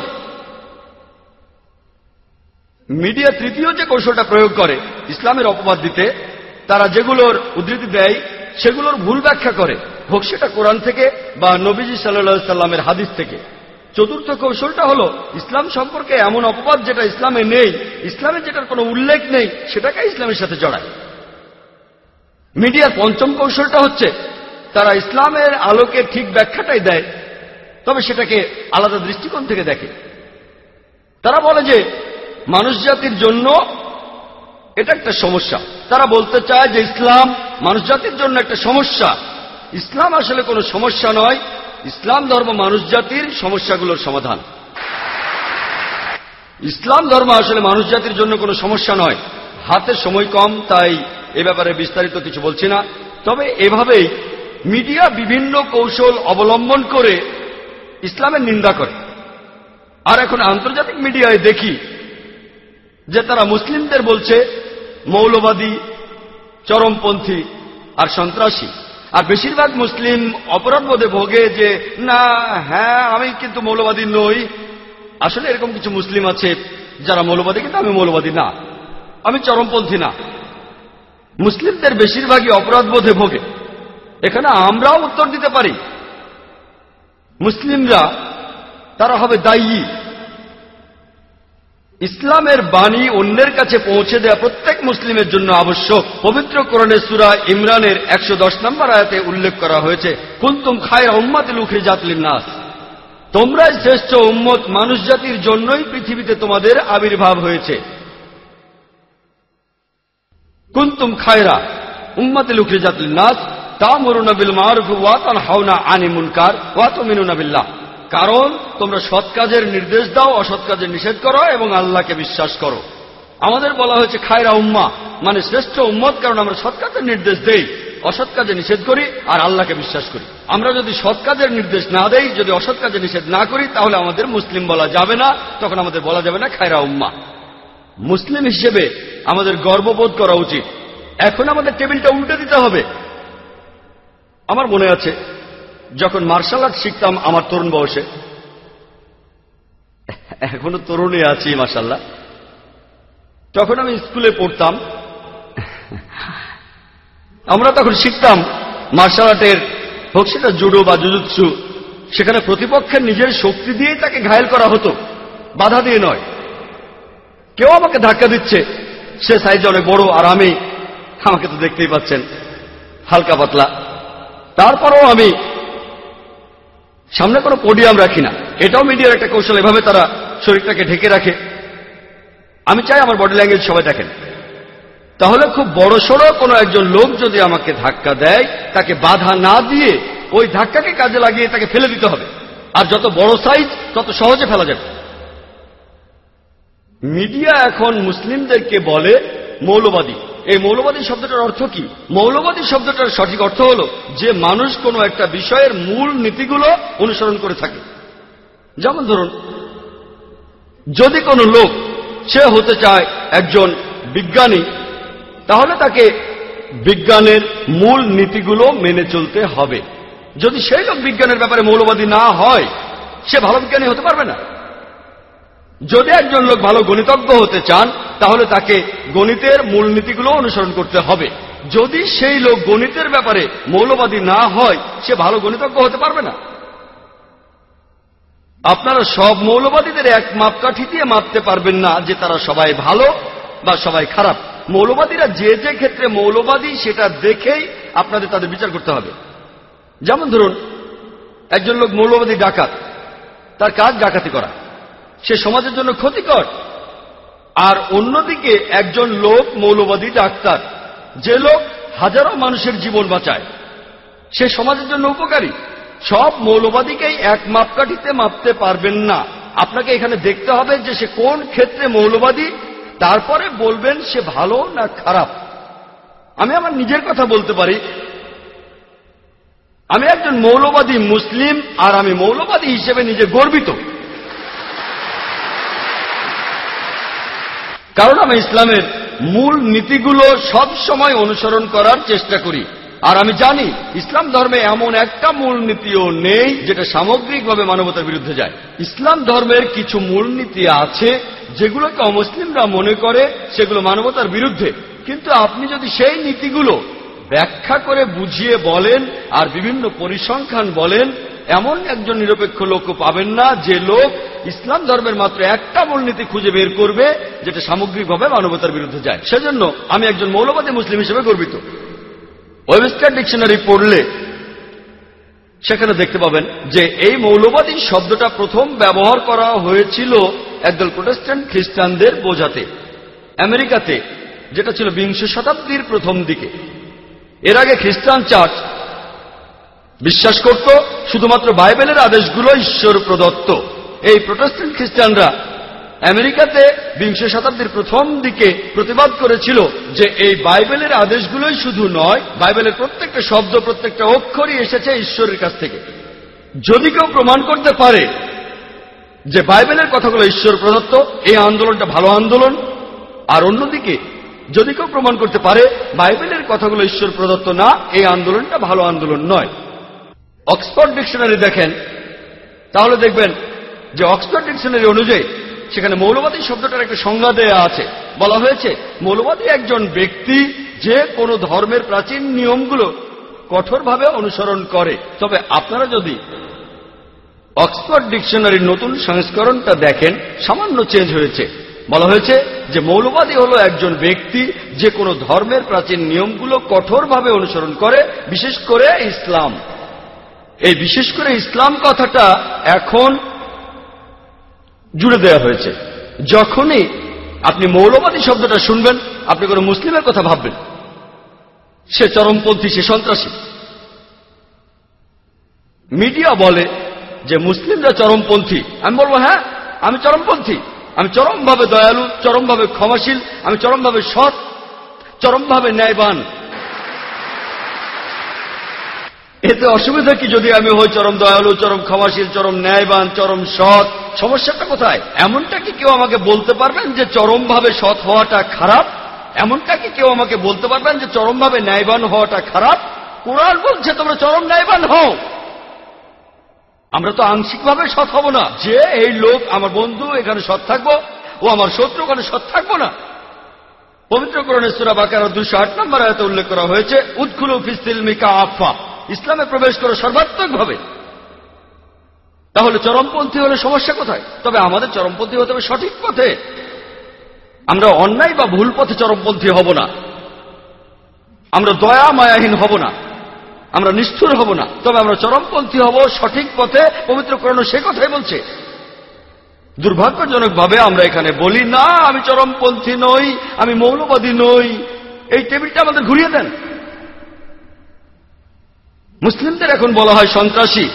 মিডিয়া তৃতীয় যে কৌশলটা প্রয়োগ করে ইসলামের অপবাদ দিতে, তারা যেগুলোর উদ্ধৃতি দেয় সেগুলোর ভুল ব্যাখ্যা করে, হোক সেটা কোরআন থেকে বা নবীজি সাল্লাল্লাহু আলাইহি সাল্লামের হাদিস থেকে। চতুর্থ কৌশলটা হলো ইসলাম সম্পর্কে এমন অপবাদ যেটা ইসলামে নেই, ইসলামে যেটার কোনো উল্লেখ নেই সেটাকে ইসলামের সাথে জড়ায়। মিডিয়ার পঞ্চম কৌশলটা হচ্ছে তারা ইসলামের আলোকে ঠিক ব্যাখ্যাটাই দেয়, তবে সেটাকে আলাদা দৃষ্টিকোণ থেকে দেখে। তারা বলে যে মানুষ জাতির জন্য এটা একটা সমস্যা। তারা বলতে চায় যে ইসলাম মানুষ জাতির জন্য একটা সমস্যা। ইসলাম আসলে কোনো সমস্যা নয়, ইসলাম ধর্ম মানুষ জাতির সমস্যাগুলোর সমাধান। ইসলাম ধর্ম আসলে মানুষ জাতির জন্য কোনো সমস্যা নয়। হাতে সময় কম, তাই এ ব্যাপারে বিস্তারিত কিছু বলছি না। তবে এভাবেই মিডিয়া বিভিন্ন কৌশল অবলম্বন করে ইসলামের নিন্দা করে। আর এখন আন্তর্জাতিক মিডিয়ায় দেখি যে তারা মুসলিমদের বলছে মৌলবাদী, চরমপন্থী আর সন্ত্রাসী। আর বেশিরভাগ মুসলিম অপরাধবোধে ভোগে যে না, হ্যাঁ আমি কিন্তু মৌলবাদী নই। আসলে এরকম কিছু মুসলিম আছে যারা মৌলবাদী, কিন্তু আমি মৌলবাদী না, আমি চরমপন্থী না। মুসলিমদের বেশিরভাগই অপরাধবোধে ভোগে। এখানে আমরাও উত্তর দিতে পারি। মুসলিমরা তারা হবে দায়ী। ইসলামের বাণী অন্যের কাছে পৌঁছে দেওয়া প্রত্যেক মুসলিমের জন্য আবশ্যক। পবিত্র কোরআনের সূরা ইমরানের 110 নম্বর আয়াতে উল্লেখ করা হয়েছে কুনতুম খায়রা উম্মাতিন উখরিজাত লিন-নাস, তোমরাই শ্রেষ্ঠ উম্মত, মানুষ জাতির জন্যই পৃথিবীতে তোমাদের আবির্ভাব হয়েছে। কুনতুম খায়রা উম্মাতিন উখরিজাত লিন-নাস তা'মুরুনা বিল মা'রুফ ওয়া তানহাউনা আনিল মুনকার ওয়া তু'মিনুনা বিল্লাহ। কারণ তোমরা সৎ কাজের নির্দেশ দাও, অসৎ কাজের নিষেধ করো এবং আল্লাহকে বিশ্বাস করো। আমাদের বলা হয়েছে খায়রা উম্মাহ, মানে শ্রেষ্ঠ উম্মত, কারণ আমরা সৎ কাজের নির্দেশ দেই, অসৎ কাজে নিষেধ করি আর আল্লাহকে বিশ্বাস করি। আমরা যদি সৎ কাজের নির্দেশ না দেই, যদি অসৎ কাজে নিষেধ না করি, তাহলে আমাদের মুসলিম বলা যাবে না, তখন আমাদের বলা যাবে না খায়রা উম্মাহ। মুসলিম হিসেবে আমাদের গর্ববোধ করা উচিত। এখন আমাদের টেবিলটা উল্টে দিতে হবে। আমার মনে আছে যখন মার্শাল আর্ট শিখতাম আমার তরুণ বয়সে, এখনো তরুণী আছি মাশাআল্লাহ, তখন আমি স্কুলে পড়তাম। আমরা তখন শিখতাম মার্শাল আর্টের, হোক সেটা জুডো বা জুজুৎসু, সেখানে প্রতিপক্ষের নিজের শক্তি দিয়েই তাকে ঘায়েল করা হতো, বাধা দিয়ে নয়। কেউ আমাকে ধাক্কা দিচ্ছে, সে সাইজে অনেক বড় আর আমি, আমাকে তো দেখতেই পাচ্ছেন হালকা পাতলা, তারপরেও আমি সামনে কোনো পোডিয়াম রাখি না। এটাও মিডিয়ার একটা কৌশল, এভাবে তারা শরীরটাকে ঢেকে রাখে। আমি চাই আমার বডি ল্যাঙ্গুয়েজ সবাই দেখেন। তাহলে খুব বড় সড়ো কোনো একজন লোক যদি আমাকে ধাক্কা দেয়, তাকে বাধা না দিয়ে ওই ধাক্কাকে কাজে লাগিয়ে তাকে ফেলে দিতে হবে। আর যত বড় সাইজ তত সহজে ফেলা যাবে। মিডিয়া এখন মুসলিমদেরকে বলে মৌলবাদী। এই মৌলবাদী শব্দটার অর্থ কি? মৌলবাদী শব্দটার সঠিক অর্থ হল যে মানুষ কোনো একটা বিষয়ের মূল নীতিগুলো অনুসরণ করে থাকে। যেমন ধরুন, যদি কোনো লোক সে হতে চায় একজন বিজ্ঞানী, তাহলে তাকে বিজ্ঞানের মূল নীতিগুলো মেনে চলতে হবে। যদি সেই লোক বিজ্ঞানের ব্যাপারে মৌলবাদী না হয়, সে ভালো বিজ্ঞানী হতে পারবে না। যদি একজন লোক ভালো গণিতজ্ঞ হতে চান, তাহলে তাকে গণিতের মূলনীতিগুলো অনুসরণ করতে হবে। যদি সেই লোক গণিতের ব্যাপারে মৌলবাদী না হয়, সে ভালো গণিতজ্ঞ হতে পারবে না। আপনারা সব মৌলবাদীদের এক মাপকাঠি দিয়ে মাপতে পারবেন না যে তারা সবাই ভালো বা সবাই খারাপ। মৌলবাদীরা যে যে ক্ষেত্রে মৌলবাদী সেটা দেখেই আপনাদের তাদের বিচার করতে হবে। যেমন ধরুন, একজন লোক মৌলবাদী ডাকাত, তার কাজ ডাকাতি করা, সে সমাজের জন্য ক্ষতিকর। আর অন্যদিকে একজন লোক মৌলবাদী ডাক্তার, যে লোক হাজারো মানুষের জীবন বাঁচায়, সে সমাজের জন্য উপকারী। সব মৌলবাদীকেই এক মাপকাঠিতে মাপতে পারবেন না। আপনাকে এখানে দেখতে হবে যে সে কোন ক্ষেত্রে মৌলবাদী, তারপরে বলবেন সে ভালো না খারাপ। আমি আমার নিজের কথা বলতে পারি, আমি একজন মৌলবাদী মুসলিম, আর আমি মৌলবাদী হিসেবে নিজে গর্বিত। কারণ আমি ইসলামের মূল নীতিগুলো সব সময় অনুসরণ করার চেষ্টা করি। আর আমি জানি ইসলাম ধর্মে এমন একটা মূল নীতিও নেই যেটা সামগ্রিকভাবে মানবতার বিরুদ্ধে যায়। ইসলাম ধর্মের কিছু মূলনীতি আছে যেগুলোকে অমুসলিমরা মনে করে সেগুলো মানবতার বিরুদ্ধে, কিন্তু আপনি যদি সেই নীতিগুলো ব্যাখ্যা করে বুঝিয়ে বলেন আর বিভিন্ন পরিসংখ্যান বলেন, এমন একজন নিরপেক্ষ লোকও পাবেন না যে লোক ইসলাম ধর্মের মাত্র একটা মূলনীতি খুঁজে বের করবে যেটা সামগ্রিকভাবে মানবতার বিরুদ্ধে যায়। সেজন্য আমি একজন মৌলবাদী মুসলিম হিসেবে গর্বিত। ওয়েবস্টার ডিকশনারি পড়লে সেখানে দেখতে পাবেন যে এই মৌলবাদী শব্দটা প্রথম ব্যবহার করা হয়েছিল একদল প্রোটেস্ট্যান্ট খ্রিস্টানদের বোঝাতে আমেরিকাতে, যেটা ছিল 20 শতাব্দীর প্রথম দিকে। এর আগে খ্রিস্টান চার্চ বিশ্বাস করত শুধুমাত্র বাইবেলের আদেশগুলো ঈশ্বর প্রদত্ত। এই প্রোটেস্ট্যান্ট খ্রিস্টানরা আমেরিকাতে 20 শতাব্দীর প্রথম দিকে প্রতিবাদ করেছিল যে এই বাইবেলের আদেশগুলোই শুধু নয়, বাইবেলের প্রত্যেকটা শব্দ, প্রত্যেকটা অক্ষরই এসেছে ঈশ্বরের কাছ থেকে। যদি কেউ প্রমাণ করতে পারে যে বাইবেলের কথাগুলো ঈশ্বর প্রদত্ত, এই আন্দোলনটা ভালো আন্দোলন। আর অন্যদিকে যদি কেউ প্রমাণ করতে পারে বাইবেলের কথাগুলো ঈশ্বর প্রদত্ত না, এই আন্দোলনটা ভালো আন্দোলন নয়। অক্সফোর্ড ডিকশনারি দেখেন, তাহলে দেখবেন যে অক্সফোর্ড ডিকশনারি অনুযায়ী সেখানে মৌলবাদী শব্দটার একটা সংজ্ঞা দেয়া আছে। বলা হয়েছে মৌলবাদী একজন ব্যক্তি যে কোনো ধর্মের প্রাচীন নিয়মগুলো কঠোরভাবে অনুসরণ করে। তবে আপনারা যদি অক্সফোর্ড ডিকশনারির নতুন সংস্করণটা দেখেন, সামান্য চেঞ্জ হয়েছে। বলা হয়েছে যে মৌলবাদী হলো একজন ব্যক্তি যে কোনো ধর্মের প্রাচীন নিয়মগুলো কঠোরভাবে অনুসরণ করে, বিশেষ করে ইসলাম। এই বিশেষ করে ইসলাম কথাটা এখন জুড়ে দেওয়া হয়েছে। যখনই আপনি মৌলবাদী শব্দটা শুনবেন, আপনি কোনো মুসলিমের কথা ভাববেন, সে চরমপন্থী, সে সন্ত্রাসী। মিডিয়া বলে যে মুসলিমরা চরমপন্থী, আমি বলবো হ্যাঁ আমি চরমপন্থী, আমি চরমভাবে দয়ালু, চরমভাবে ক্ষমাশীল, আমি চরমভাবে সৎ, চরমভাবে ন্যায়বান। এতে অসুবিধা কি যদি আমি হই চরম দয়ালু, চরম ক্ষমাশীল, চরম ন্যায়বান, চরম সৎ? সমস্যাটা কোথায়? এমনটা কি কেউ আমাকে বলতে পারবেন যে চরমভাবে সৎ হওয়াটা খারাপ? এমনটা কি কেউ আমাকে বলতে পারবেন যে চরমভাবে ন্যায়বান হওয়াটা খারাপ? কোরআন বলছে তোমরা চরম ন্যায়বান হও। আমরা তো আংশিকভাবে সৎ হব না যে এই লোক আমার বন্ধু এখানে সৎ থাকবো, ও আমার শত্রু ওখানে সৎ থাকবো না। পবিত্র কোরআনে সূরা বাকারা 208 নম্বর আয়াতে উল্লেখ করা হয়েছে, উদখুলু ফিস-সিলমি কাফা, ইসলামে প্রবেশ করো সর্বাত্মকভাবে। তাহলে চরমপন্থী হলে সমস্যা কোথায়? তবে আমাদের চরমপন্থী হতে হবে সঠিক পথে। আমরা অন্যায় বা ভুল পথে চরমপন্থী হব না, আমরা দয়া মায়াহীন হব না, আমরা নিষ্ঠুর হব না, তবে আমরা চরমপন্থী হব সঠিক পথে। পবিত্র কোরআন সে কথাই বলছে। দুর্ভাগ্যজনকভাবে আমরা এখানে বলি না আমি চরমপন্থী নই, আমি মৌলবাদী নই। এই টেবিলটা আমাদের ঘুরিয়ে দেন। মুসলিমদের এখন বলা হয় সন্ত্রাসী।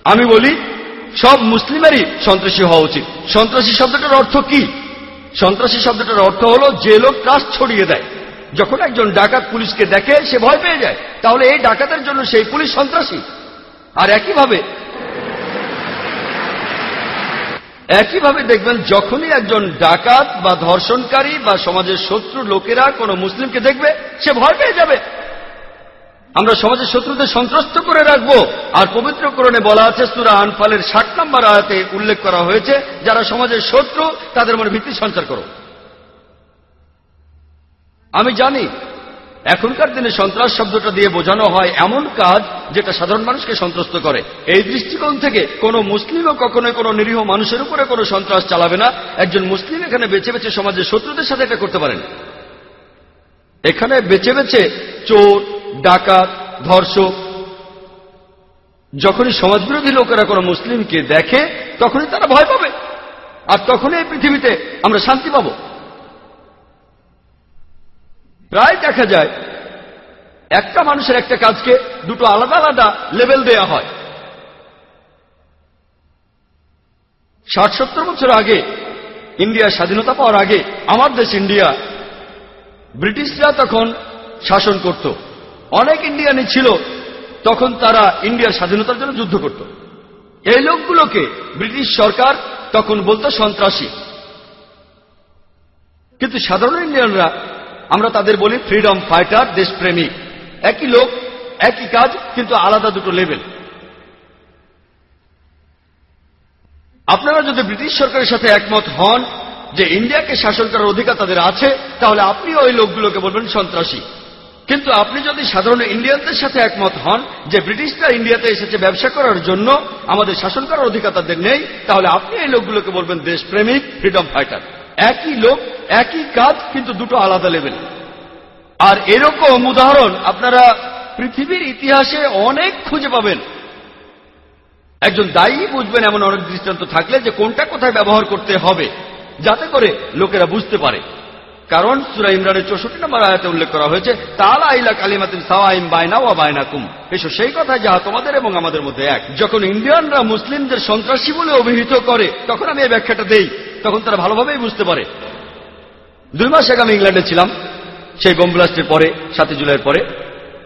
আমি বলি সব মুসলিমেরই সন্ত্রাসী হওয়া উচিত। সন্ত্রাসী শব্দটার অর্থ কি? সন্ত্রাসী শব্দটার অর্থ হলো যে লোক ট্রাস্ট ছড়িয়ে দেয়। যখন একজন ডাকাত পুলিশকে দেখে সে ভয় পেয়ে যায়, তাহলে এই ডাকাতের জন্য সেই পুলিশ সন্ত্রাসী। আর একইভাবে দেখবেন যখনই একজন ডাকাত বা ধর্ষণকারী বা সমাজের শত্রু লোকেরা কোনো মুসলিমকে দেখবে সে ভয় পেয়ে যাবে। আমরা সমাজের শত্রুদের সন্ত্রস্ত করে রাখবো। আর পবিত্র কোরআনে বলা আছে, সূরা আনফালের 60 নম্বর আয়াতে উল্লেখ করা হয়েছে, যারা সমাজের শত্রু তাদের মনে ভীতি সঞ্চার করো। আমি জানি এখনকার দিনে সন্ত্রাস শব্দটা দিয়ে বোঝানো হয় এমন কাজ যেটা সাধারণ মানুষকে সন্ত্রস্ত করে। এই দৃষ্টিকোণ থেকে কোনো মুসলিমও কখনোই কোনো নিরীহ মানুষের উপরে কোনো সন্ত্রাস চালাবে না। একজন মুসলিম এখানে বেছে বেছে সমাজের শত্রুদের সাথে এটা করতে পারেন। এখানে বেছে বেছে চোর, ডাকাত, ধর্ষক, যখনই সমাজবিরোধী লোকেরা কোনো মুসলিমকে দেখে তখনই তারা ভয় পাবে, আর তখনই এই পৃথিবীতে আমরা শান্তি পাব। প্রায় দেখা যায় একটা মানুষের একটা কাজকে দুটো আলাদা আলাদা লেভেল দেয়া হয়। 60-70 বছর আগে, ইন্ডিয়া স্বাধীনতা পাওয়ার আগে, আমার দেশ ইন্ডিয়া, ব্রিটিশরা তখন শাসন করত। অনেক ইন্ডিয়ানই ছিল তখন, তারা ইন্ডিয়ার স্বাধীনতার জন্য যুদ্ধ করত। এই লোকগুলোকে ব্রিটিশ সরকার তখন বলতো সন্ত্রাসী। কিন্তু সাধারণ ইন্ডিয়ানরা, আমরা তাদের বলি ফ্রিডম ফাইটার, দেশপ্রেমিক। একই লোক, একই কাজ, কিন্তু আলাদা দুটো লেভেল। আপনারা যদি ব্রিটিশ সরকারের সাথে একমত হন যে ইন্ডিয়াকে শাসন করার অধিকার তাদের আছে, তাহলে আপনি ওই লোকগুলোকে বলবেন সন্ত্রাসী। কিন্তু আপনি যদি সাধারণ ইন্ডিয়ানদের সাথে একমত হন যে ব্রিটিশরা ইন্ডিয়াতে এসেছে ব্যবসা করার জন্য, আমাদের শাসন করার অধিকার তাদের নেই, তাহলে আপনি এই লোকগুলোকে বলবেন দেশপ্রেমিক, ফ্রিডম ফাইটার। একই লোক, একই কাজ, কিন্তু দুটো আলাদা লেভেল। আর এরকম উদাহরণ আপনারা পৃথিবীর ইতিহাসে অনেক খুঁজে পাবেন। একজন দায়ী বুঝবেন এমন অনেক দৃষ্টান্ত থাকলে যে কোনটা কোথায় ব্যবহার করতে হবে, যাতে করে লোকেরা বুঝতে পারে। কারণ সূরা ইমরানের 64 নম্বর আয়াতে উল্লেখ করা হয়েছে, তাআলা ইলা কালিমাতিন সাওয়াইন বাইনা ওয়া বাইনাকুম, এসো সেই কথা যাহা তোমাদের এবং আমাদের মধ্যে এক। যখন ইন্ডিয়ানরা মুসলিমদের সন্ত্রাসী বলে অভিহিত করে, তখন আমি এই ব্যাখ্যাটা দেই, তখন তারা ভালোভাবেই বুঝতে পারে। 2 মাস আগে আমি ইংল্যান্ডে ছিলাম। সেই বোম ব্লাস্টের পরে, 7 জুলাইয়ের পরে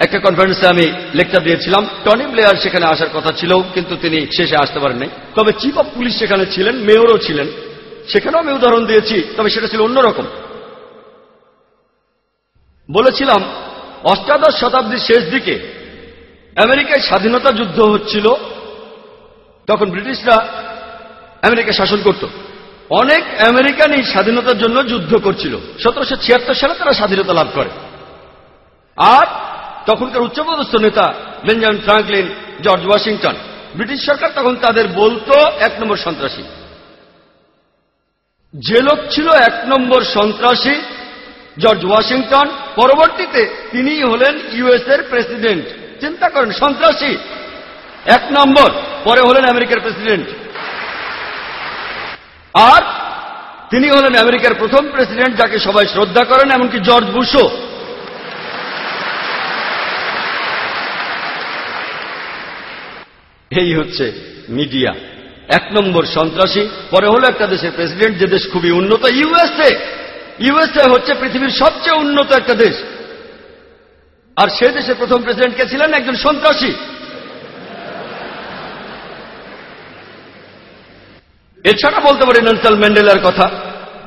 একটা কনফারেন্সে আমি লেকচার দিয়েছিলাম। টনি ব্লেয়ার সেখানে আসার কথা ছিল, কিন্তু তিনি শেষে আসতে পারেননি। তবে চিফ অফ পুলিশ সেখানে ছিলেন, মেয়রও ছিলেন। সেখানেও আমি উদাহরণ দিয়েছি, তবে সেটা ছিল অন্যরকম। বলেছিলাম 18 শতাব্দীর শেষ দিকে আমেরিকায় স্বাধীনতা যুদ্ধ হচ্ছিল। তখন ব্রিটিশরা আমেরিকা শাসন করত। অনেক আমেরিকানই স্বাধীনতার জন্য যুদ্ধ করছিল। 1776 সালে তারা স্বাধীনতা লাভ করে। আর তখনকার উচ্চপদস্থ নেতা Benjamin Franklin, George Washington, British সরকার তখন তাদের বলতো 1 নম্বর সন্ত্রাসী। যে লোক ছিল 1 নম্বর সন্ত্রাসী, জর্জ ওয়াশিংটন, পরবর্তীতে তিনি হলেন ইউএস এর প্রেসিডেন্ট। চিন্তা করেন, সন্ত্রাসী 1 নম্বর, পরে হলেন আমেরিকার প্রেসিডেন্ট। আর তিনি হলেন আমেরিকার প্রথম প্রেসিডেন্ট যাকে সবাই শ্রদ্ধা করেন, এমনকি জর্জ বুশও। এই হচ্ছে মিডিয়া 1 নম্বর সন্ত্রাসী, পরে হলো একটা দেশের প্রেসিডেন্ট যে দেশ খুবই উন্নত, ইউএসএ হচ্ছে পৃথিবীর সবচেয়ে উন্নত একটা দেশ, আর সে দেশের প্রথম প্রেসিডেন্ট কে ছিলেন? একজন সন্ত্রাসী। এছাড়া বলতে পারি নেলসন ম্যান্ডেলার কথা।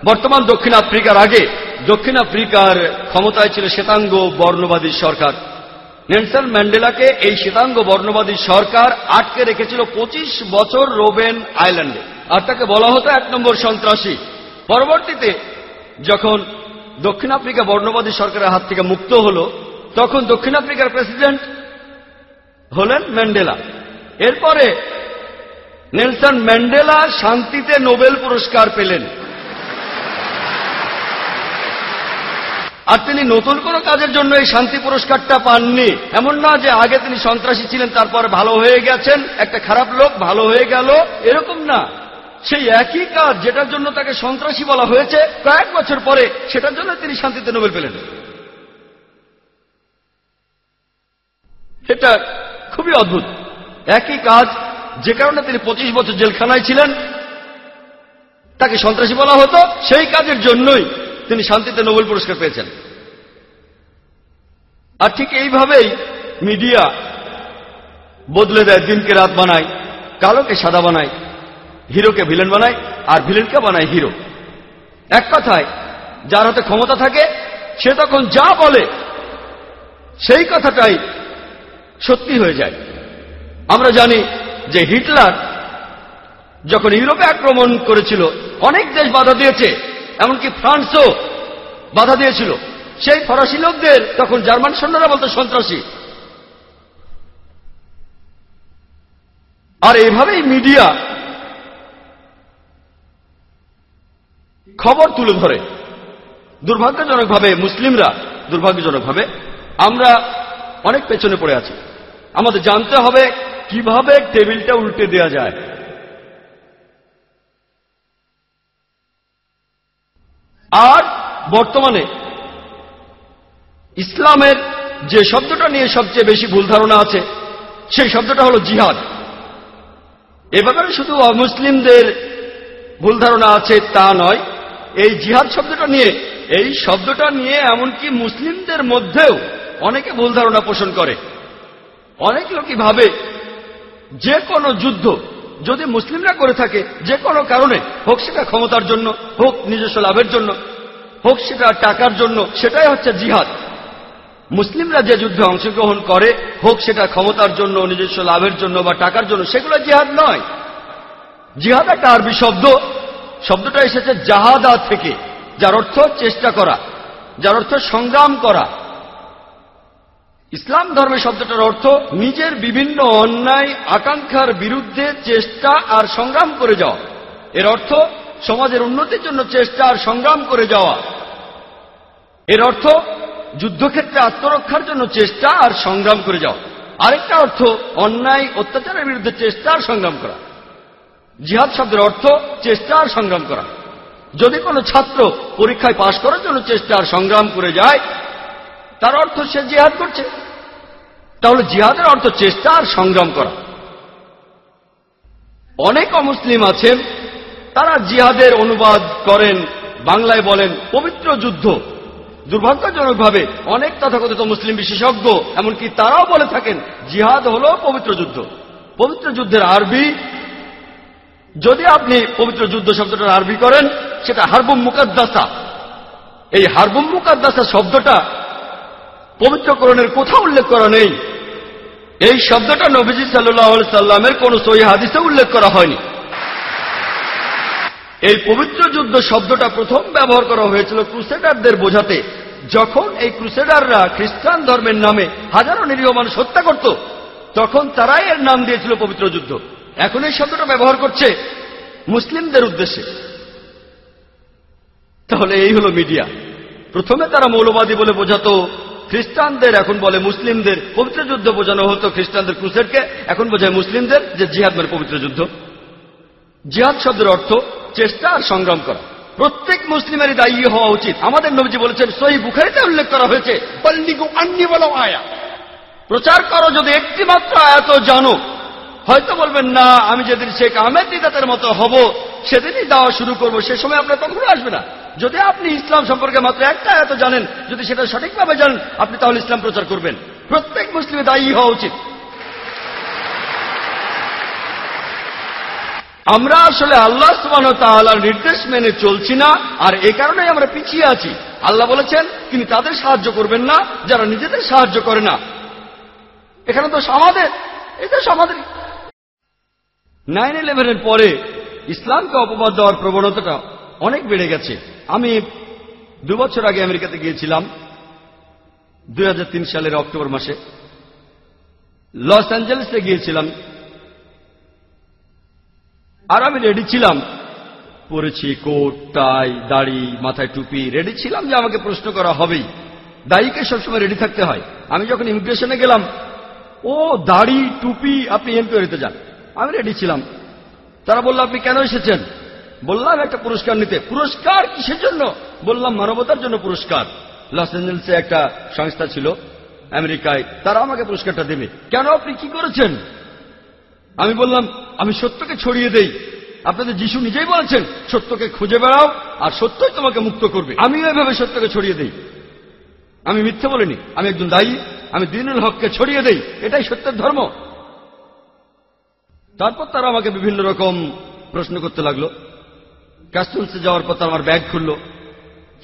বর্তমান দক্ষিণ আফ্রিকার আগে দক্ষিণ আফ্রিকার ক্ষমতায় ছিল শ্বেতাঙ্গ বর্ণবাদী সরকার। নেলসন ম্যান্ডেলাকে এই শ্বেতাঙ্গ বর্ণবাদী সরকার আটকে রেখেছিল 25 বছর রোবেন আইল্যান্ডে, আর তাকে বলা হতো 1 নম্বর সন্ত্রাসী। পরবর্তীতে যখন দক্ষিণ আফ্রিকা বর্ণবাদী সরকারের হাত থেকে মুক্ত হল, তখন দক্ষিণ আফ্রিকার প্রেসিডেন্ট হলেন ম্যান্ডেলা। এরপরে নেলসন ম্যান্ডেলা শান্তিতে নোবেল পুরস্কার পেলেন। আর তিনি নতুন কোনো কাজের জন্য এই শান্তি পুরস্কারটা পাননি। এমন না যে আগে তিনি সন্ত্রাসী ছিলেন তারপর ভালো হয়ে গেছেন, একটা খারাপ লোক ভালো হয়ে গেল, এরকম না। সেই একই কাজ যেটার জন্য তাকে সন্ত্রাসী বলা হয়েছে, কয়েক বছর পরে সেটার জন্য তিনি শান্তিতে নোবেল পেলেন। এটা খুবই অদ্ভুত। একই কাজ যে কারণে তিনি 25 বছর জেলখানায় ছিলেন, তাকে সন্ত্রাসী বলা হতো, সেই কাজের জন্যই তিনি শান্তিতে নোবেল পুরস্কার পেয়েছেন। আর ঠিক এইভাবেই মিডিয়া বদলে দেয়, দিনকে রাত বানায়, কালোকে সাদা বানায়, হিরোকে ভিলেন বানায়, আর ভিলেনকে বানায় হিরো। এক কথায় যার হাতে ক্ষমতা থাকে সে তখন যা বলে সেই কথাটাই সত্যি হয়ে যায়। আমরা জানি যে হিটলার যখন ইউরোপে আক্রমণ করেছিল অনেক দেশ বাধা দিয়েছে, এমনকি ফ্রান্সও বাধা দিয়েছিল। সেই ফরাসি লোকদের তখন জার্মান সৈন্যরা বলতো সন্ত্রাসী। আর এইভাবেই মিডিয়া খবর তুলে ধরে। দুর্ভাগ্যজনকভাবে মুসলিমরা, দুর্ভাগ্যজনকভাবে আমরা অনেক পেছনে পড়ে আছি। আমাদের জানতে হবে কিভাবে টেবিলটা উল্টে দেয়া যায়। আর বর্তমানে ইসলামের যে শব্দটা নিয়ে সবচেয়ে বেশি ভুল ধারণা আছে সেই শব্দটা হলো জিহাদ। এ ব্যাপারে শুধু অমুসলিমদের ভুল ধারণা আছে তা নয়, এই জিহাদ শব্দটা নিয়ে এমনকি মুসলিমদের মধ্যেও অনেকে ভুল ধারণা পোষণ করে। অনেক লোকই ভাবে যে কোনো যুদ্ধ যদি মুসলিমরা করে থাকে, যে কোনো কারণে, হোক সেটা ক্ষমতার জন্য, হোক নিজস্ব লাভের জন্য, হোক সেটা টাকার জন্য, সেটাই হচ্ছে জিহাদ। মুসলিমরা যে যুদ্ধে অংশগ্রহণ করে, হোক সেটা ক্ষমতার জন্য, নিজস্ব লাভের জন্য বা টাকার জন্য, সেগুলো জিহাদ নয়। জিহাদ একটা আরবি শব্দ, শব্দটা এসেছে জাহাদা থেকে, যার অর্থ চেষ্টা করা, যার অর্থ সংগ্রাম করা। ইসলাম ধর্মের শব্দটার অর্থ নিজের বিভিন্ন অন্যায় আকাঙ্ক্ষার বিরুদ্ধে চেষ্টা আর সংগ্রাম করে যাওয়া। এর অর্থ সমাজের উন্নতির জন্য চেষ্টা আর সংগ্রাম করে যাওয়া। এর অর্থ যুদ্ধক্ষেত্রে আত্মরক্ষার জন্য চেষ্টা আর সংগ্রাম করে যাওয়া। আরেকটা অর্থ অন্যায় অত্যাচারের বিরুদ্ধে চেষ্টা আর সংগ্রাম করা। জিহাদ শব্দের অর্থ চেষ্টা আর সংগ্রাম করা। যদি কোনো ছাত্র পরীক্ষায় পাশ করার জন্য চেষ্টা আর সংগ্রাম করে যায়, তার অর্থ সে জিহাদ করছে। তাহলে জিহাদের অর্থ চেষ্টা আর সংগ্রাম করা। অনেক অমুসলিম আছেন, তারা জিহাদের অনুবাদ করেন, বাংলায় বলেন পবিত্র যুদ্ধ। দুর্ভাগ্যজনকভাবে অনেক তথাকথিত মুসলিম বিশেষজ্ঞ এমনকি তারাও বলে থাকেন জিহাদ হল পবিত্র যুদ্ধ। পবিত্র যুদ্ধের আরবি, যদি আপনি পবিত্র যুদ্ধ শব্দটার আরবি করেন, সেটা হারবুম মুকাদ্দাসা। এই হারবুম মুকাদ্দাসা শব্দটা পবিত্র কোরআনের কোথাও উল্লেখ করা নেই। এই শব্দটা নবীজি সাল্লাল্লাহু আলাইহি সাল্লামের কোন সহিহ হাদিসে উল্লেখ করা হয়নি। এই পবিত্র যুদ্ধ শব্দটা প্রথম ব্যবহার করা হয়েছিল ক্রুসেডারদের বোঝাতে, যখন এই ক্রুসেডাররা খ্রিস্টান ধর্মের নামে হাজারো নিরীহ মানুষ হত্যা করত, তখন তারাই এর নাম দিয়েছিল পবিত্র যুদ্ধ। এখন এই শব্দটা ব্যবহার করছে মুসলিমদের উদ্দেশ্যে। তাহলে এই হলো মিডিয়া। প্রথমে তারা মৌলবাদী বলে বোঝাতো খ্রিস্টানদের, এখন বলে মুসলিমদের। পবিত্র যুদ্ধ বোঝানো হতো খ্রিস্টানদের ক্রুসেডকে, এখন বোঝায় মুসলিমদের যে জিহাদ মানে পবিত্র যুদ্ধ। জিহাদ শব্দের অর্থ চেষ্টা আর সংগ্রাম করা। প্রত্যেক মুসলিমেরই দায়ী হওয়া উচিত। আমাদের নবীজি বলেছেন, সহিহ বুখারীতে উল্লেখ করা হয়েছে, বল্লিগু আন্নী ওয়ালাউ আয়া, প্রচার করো যদি একটি মাত্র আয়াতও জানো, হয়তো বলবেন না, আমি যেদিন শেখ আহমেদ দিদাতের মতো হব সেদিনই দাওয়া শুরু করব, সে সময় আপনার তখনও আসবে না। যদি আপনি ইসলাম সম্পর্কে মাত্র একটা আয়াত জানেন, যদি সেটা সঠিকভাবে জানেন, আপনি তাহলে ইসলাম প্রচার করবেন। প্রত্যেক মুসলিমের দায়ী হওয়া উচিত। আমরা আসলে আল্লাহ সুবহানাহু ওয়া তাআলার নির্দেশ মেনে চলছি না, আর এ কারণেই আমরা পিছিয়ে আছি। আল্লাহ বলেছেন তিনি তাদের সাহায্য করবেন না যারা নিজেদের সাহায্য করে না। এখানে তো আমাদের, এটা আমাদের। 9/11-এর পরে ইসলামকে অপবাদ দেওয়ার প্রবণতাটা অনেক বেড়ে গেছে। আমি 2 বছর আগে আমেরিকাতে গিয়েছিলাম, 2003 সালের অক্টোবর মাসে। লস অ্যাঞ্জেলেসে গিয়েছিলাম, আর আমি রেডি ছিলাম, পরেছি কোট, টাই, দাড়ি, মাথায় টুপি, রেডি ছিলাম যে আমাকে প্রশ্ন করা হবেই। দায়ীকে সবসময় রেডি থাকতে হয়। আমি যখন ইমিগ্রেশনে গেলাম, ও দাড়ি, টুপি, আপনি এনকোয়ারিতে যান। আমি রেডি ছিলাম। তারা বলল, আপনি কেন এসেছেন? বললাম, একটা পুরস্কার নিতে। পুরস্কার কিসের জন্য? বললাম, মানবতার জন্য পুরস্কার। লস অ্যাঞ্জেলেসে একটা সংস্থা ছিল আমেরিকায়, তারা আমাকে পুরস্কারটা দেবে। কেন, আপনি কি করেছেন? আমি বললাম, আমি সত্যকে ছড়িয়ে দেই। আপনাদের যিশু নিজেই বলেছেন, সত্যকে খুঁজে বেড়াও আর সত্যই তোমাকে মুক্ত করবে। আমিও এভাবে সত্যকে ছড়িয়ে দেই। আমি মিথ্যে বলিনি, আমি একজন দায়ী। আমি দ্বীনুল হককে ছড়িয়ে দেই, এটাই সত্যের ধর্ম। তারপর তারা আমাকে বিভিন্ন রকম প্রশ্ন করতে লাগলো। কাস্টমসে যাওয়ার পর তারা আমার ব্যাগ খুলল,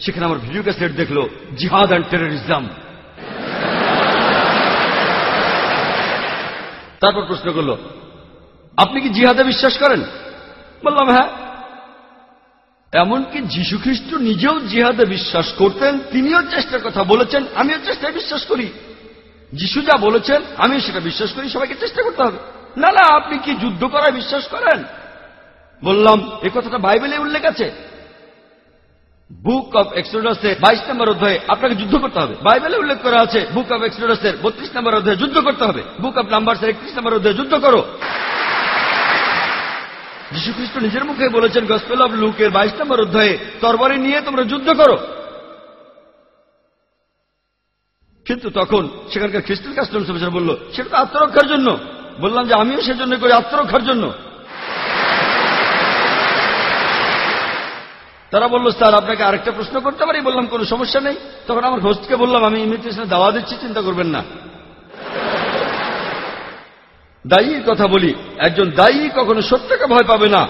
সেখানে আমার ভিডিও ক্যাসেট দেখলো, জিহাদ অ্যান্ড টেররিজম। তারপর প্রশ্ন করলো, আপনি কি জিহাদে বিশ্বাস করেন? বললাম, হ্যাঁ। এমনকি যীশু খ্রিস্ট নিজেও জিহাদে বিশ্বাস করতেন, তিনিও চেষ্টার কথা বলেছেন, আমিও চেষ্টায় বিশ্বাস করি। যিশু যা বলেছেন আমি সেটা বিশ্বাস করি, সবাইকে চেষ্টা করতে হবে। না না, আপনি কি যুদ্ধ করায় বিশ্বাস করেন? বললাম, এই কথাটা বাইবেলে উল্লেখ আছে, বুক অব এক্সোডাসে 22 নম্বর অধ্যায়ে আপনাকে যুদ্ধ করতে হবে। বাইবেলে উল্লেখ করা আছে বুক অব এক্সোডাসের 32 নম্বর অধ্যায়ে যুদ্ধ করতে হবে। বুক অব নাম্বারসের 31 নম্বর অধ্যায়ে যুদ্ধ করো। যীশু খ্রিস্ট নিজের মুখে বলেছেন গসপেল অব লুকের 22 নম্বর অধ্যায়ে, তরবারি নিয়ে তোমরা যুদ্ধ করো। কিন্তু তখন সেখানকার খ্রিস্টান কাস্টমস অফিসার বলল, সেটা তো আত্মরক্ষার জন্য। বললাম যে আমিও সেজন্য করি, আত্মরক্ষার জন্য। তারা বলল, স্যার আপনাকে আরেকটা প্রশ্ন করতে পারি? বললাম, কোনো সমস্যা নেই। তখন আমার হোস্টকে বললাম, আমি ইমিগ্রেশনে দাওয়া দিচ্ছি, চিন্তা করবেন না। দায়ীর কথা বলি, একজন দায়ী কখনো সত্যকে ভয় পাবে না।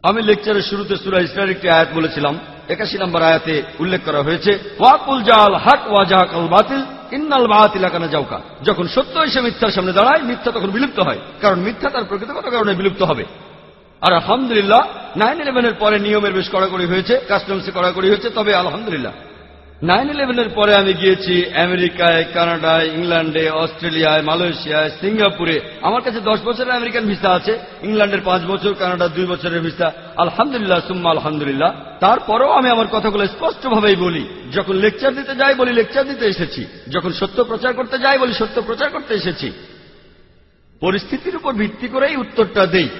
আমি লেকচারের শুরুতে সূরা ইসরার একটি আয়াত বলেছিলাম। 81 নম্বর আয়াতে উল্লেখ করা হয়েছে, ওয়াকুল জাল হক ওয়া জাহাকাল বাতিল ইন্নাল বাতিলা কানা জাউকা। যখন সত্য এসে মিথ্যার সামনে দাঁড়ায়, মিথ্যা তখন বিলুপ্ত হয়, কারণ মিথ্যা তার প্রকৃতিগত কারণে বিলুপ্ত হবে। আর আলহামদুলিল্লাহ 9/11-এর পরে নিয়মের বেশ কড়াকড়ি হয়েছে, কাস্টমসে কড়াকড়ি হয়েছে। তবে আলহামদুলিল্লাহ 9/11-এর পরে আমি গিয়েছি আমেরিকায়, কানাডায়, ইংল্যান্ডে, অস্ট্রেলিয়ায়, মালয়েশিয়ায়, সিঙ্গাপুরে। আমার কাছে 10 বছরের আমেরিকান ভিসা আছে, ইংল্যান্ডের 5 বছর, কানাডার 2 বছরের ভিসা। আলহামদুলিল্লাহ সুম্মা আলহামদুলিল্লাহ। তারপরেও আমি আমার কথাগুলো স্পষ্টভাবেই বলি। যখন লেকচার দিতে যাই বলি লেকচার দিতে এসেছি, যখন সত্য প্রচার করতে যাই বলি সত্য প্রচার করতে এসেছি। পরিস্থিতির উপর ভিত্তি করেই উত্তরটা দেই।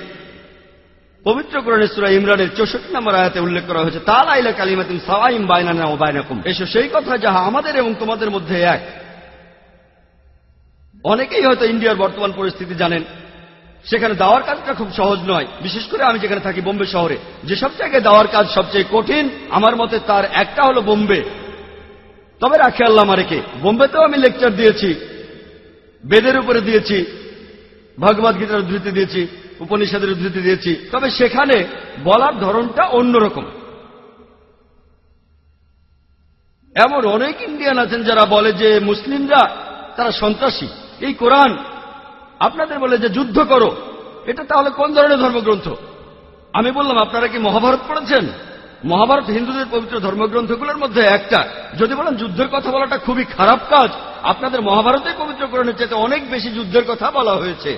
পবিত্র কোরআনে সূরা ইমরানের 64 নম্বর আয়াতে উল্লেখ করা হয়েছে, তাআলা ইলা কালিমাতিন সাওয়াইন বাইনানা ওয়া বাইনাকুম। এসো সেই কথা যাহা আমাদের এবং তোমাদের মধ্যে এক। অনেকেই হয়তো ইন্ডিয়ার বর্তমান পরিস্থিতি জানেন। সেখানে দাওয়ার কাজটা খুব সহজ নয়, বিশেষ করে আমি যেখানে থাকি বোম্বে শহরে। যেসব জায়গায় দাওয়ার কাজ সবচেয়ে কঠিন আমার মতে তার একটা হলো বোম্বে। তবে রাখে আল্লাহ আমাকে, বোম্বেতেও আমি লেকচার দিয়েছি, বেদের উপরে দিয়েছি, ভগবদ গীতার উদ্ধৃতি দিয়েছি, উপনিষদের উদ্ধৃতি দিয়েছি। তবে সেখানে বলার ধরনটা অন্যরকম। এমন অনেক ইন্ডিয়ান আছেন যারা বলে যে মুসলিমরা তারা সন্ত্রাসী। এই কোরআন আপনাদের বলে যে যুদ্ধ করো, এটা তাহলে কোন ধরনের ধর্মগ্রন্থ? আমি বললাম, আপনারা কি মহাভারত পড়েছেন? মহাভারত হিন্দুদের পবিত্র ধর্মগ্রন্থগুলোর মধ্যে একটা। যদি বলেন যুদ্ধের কথা বলাটা খুবই খারাপ কাজ, আপনাদের মহাভারতে পবিত্র কোরআনের চাইতে অনেক বেশি যুদ্ধের কথা বলা হয়েছে।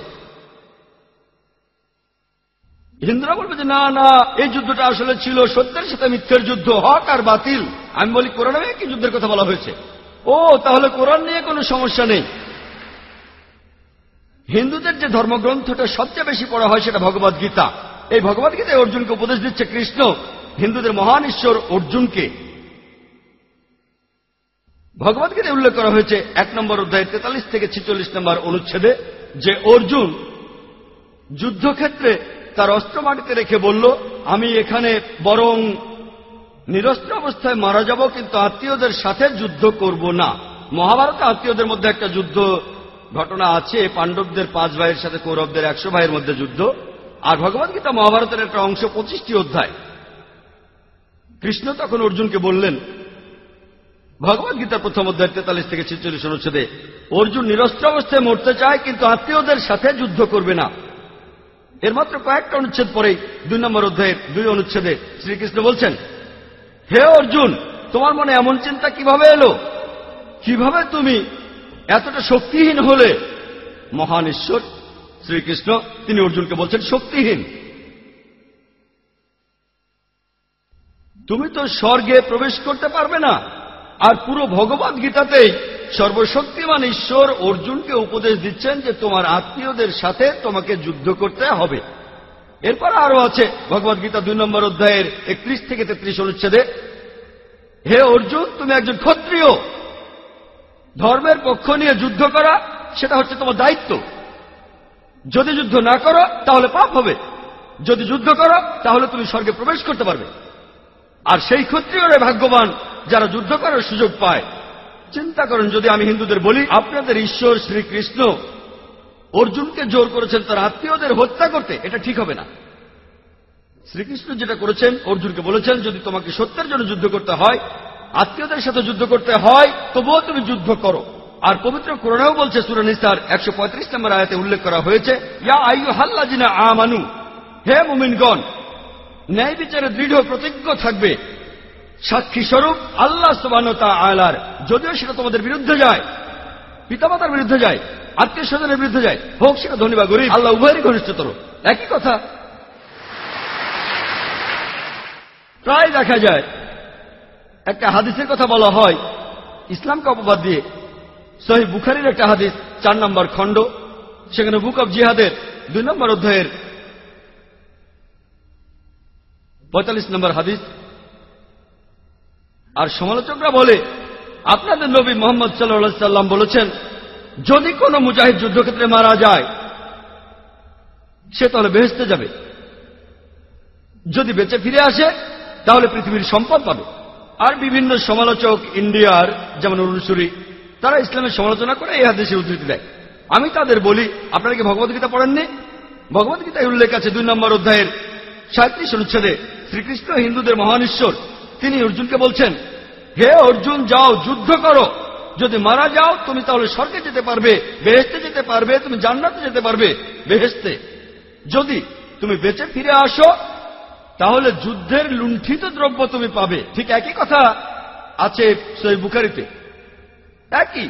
হিন্দুরা বলবে যে না না, এই যুদ্ধটা আসলে ছিল সত্যের সাথে মিথ্যের যুদ্ধ, হক আর বাতিল। আমি বলি, কোরআনে কি যুদ্ধের কথা বলা হয়েছে? ও, তাহলে কোরআন নিয়ে কোনো সমস্যা নেই। হিন্দুদের যে ধর্মগ্রন্থটা সবচেয়ে বেশি পড়া হয় সেটা ভগবদ গীতা। এই ভগবদ গীতায় অর্জুনকে উপদেশ দিচ্ছে কৃষ্ণ, হিন্দুদের মহান ঈশ্বর অর্জুনকে। ভগবদ্গীতায় উল্লেখ করা হয়েছে 1 নম্বর অধ্যায়ের 43 থেকে 46 নম্বর অনুচ্ছেদে যে অর্জুন যুদ্ধক্ষেত্রে তার অস্ত্র মাটিতে রেখে বলল, আমি এখানে বরং নিরস্ত্র অবস্থায় মারা যাব, কিন্তু আত্মীয়দের সাথে যুদ্ধ করব না। মহাভারতে আত্মীয়দের মধ্যে একটা যুদ্ধ ঘটনা আছে, পাণ্ডবদের 5 ভাইয়ের সাথে কৌরবদের 100 ভাইয়ের মধ্যে যুদ্ধ। আর ভগবদ্গীতা মহাভারতের একটা অংশ, 25টি অধ্যায়। কৃষ্ণ তখন অর্জুনকে বললেন, ভগবদ্গীতার প্রথম অধ্যায় 43 থেকে 46 অনুচ্ছেদে, অর্জুন নিরস্ত্র অবস্থায় মরতে চায় কিন্তু আত্মীয়দের সাথে যুদ্ধ করবে না। এর মাত্র কয়েকটা অনুচ্ছেদ পরেই 2 নম্বর অধ্যায়ের 2 অনুচ্ছেদে শ্রীকৃষ্ণ বলছেন, হে অর্জুন, তোমার মনে এমন চিন্তা কিভাবে এলো? কিভাবে তুমি এতটা শক্তিহীন হলে? মহান ঈশ্বর শ্রীকৃষ্ণ তিনি অর্জুনকে বলছেন শক্তিহীন। তুমি তো স্বর্গে প্রবেশ করতে পারবে না। আর পুরো ভগবদ গীতাতেই সর্বশক্তিমান ঈশ্বর অর্জুনকে উপদেশ দিচ্ছেন যে তোমার আত্মীয়দের সাথে তোমাকে যুদ্ধ করতে হবে। এরপর আরো আছে ভগবদ গীতা 2 নম্বর অধ্যায়ের 31 থেকে 33 অনুচ্ছেদে, হে অর্জুন, তুমি একজন ক্ষত্রিয়। ধর্মের পক্ষ নিয়ে যুদ্ধ করা সেটা হচ্ছে তোমার দায়িত্ব। যদি যুদ্ধ না করো তাহলে পাপ হবে, যদি যুদ্ধ করো তাহলে তুমি স্বর্গে প্রবেশ করতে পারবে। আর সেই ক্ষত্রিয়রা ভাগ্যবান যারা যুদ্ধ করার সুযোগ পায়। চিন্তা করেন, যদি আমি হিন্দুদের বলি আপনাদের ঈশ্বর শ্রীকৃষ্ণ অর্জুনকে জোর করেছেন তার আত্মীয়দের হত্যা করতে, এটা ঠিক হবে না। শ্রীকৃষ্ণ যেটা করেছেন, অর্জুনকে বলেছেন যদি তোমাকে সত্যের জন্য যুদ্ধ করতে হয়, আত্মীয়দের সাথে যুদ্ধ করতে হয়, তবুও তুমি যুদ্ধ করো। আর পবিত্র কোরআনেও বলছে, সূরা নিসার 135 নম্বর আয়াতে উল্লেখ করা হয়েছে, ইয়া আইয়ুহাল্লাযিনা আমানু, হে মুমিনগণ, ন্যায় বিচারে দৃঢ় প্রতিজ্ঞ থাকবে সাক্ষী স্বরূপ আল্লাহ সুবহানাহু ওয়া তাআলার, যদিও সেটা তোমাদের বিরুদ্ধে যায়, পিতামাতার বিরুদ্ধে যায়, আত্মীয় স্বজনের বিরুদ্ধে যায়, হোক সেটা ধনী বা গরিব, আল্লাহ উভয়েরই ঘনিষ্ঠতর। একই কথা। প্রায় দেখা যায় একটা হাদিসের কথা বলা হয় ইসলামকে অপবাদ দিয়ে। সহিহ বুখারীর একটা হাদিস 4 নম্বর খণ্ড, সেখানে বুক অব জিহাদের 2 নম্বর অধ্যায়ের 45 নম্বর হাদিস। আর সমালোচকরা বলে, আপনাদের নবী মুহাম্মদ সাল্লাল্লাহু আলাইহি সাল্লাম বলেছেন, যদি কোনো মুজাহিদ যুদ্ধক্ষেত্রে মারা যায় সে তাহলে বেহেশতে যাবে, যদি বেঁচে ফিরে আসে তাহলে পৃথিবীর সম্পদ পাবে। আর বিভিন্ন সমালোচক ইন্ডিয়ার, যেমন অনুসরী, তারা ইসলামের সমালোচনা করে এই হাদিসের উদ্ধৃতি দেয়। আমি তাদের বলি, আপনারা কি ভগবদ্গীতা পড়েননি? ভগবদ্গীতায় উল্লেখ আছে 2 নম্বর অধ্যায়ের 37 অনুচ্ছেদে, শ্রীকৃষ্ণ হিন্দুদের মহান ঈশ্বর তিনি অর্জুনকে বলছেন, হে অর্জুন, যাও যুদ্ধ করো। যদি মারা যাও তুমি তাহলে স্বর্গে যেতে পারবে, বেহেশতে যেতে পারবে, তুমি জান্নাতে যেতে পারবে, বেহেশতে। যদি তুমি বেঁচে ফিরে আসো তাহলে যুদ্ধের লুণ্ঠিত দ্রব্য তুমি পাবে। ঠিক একই কথা আছে সহিহ বুখারীতে, একই।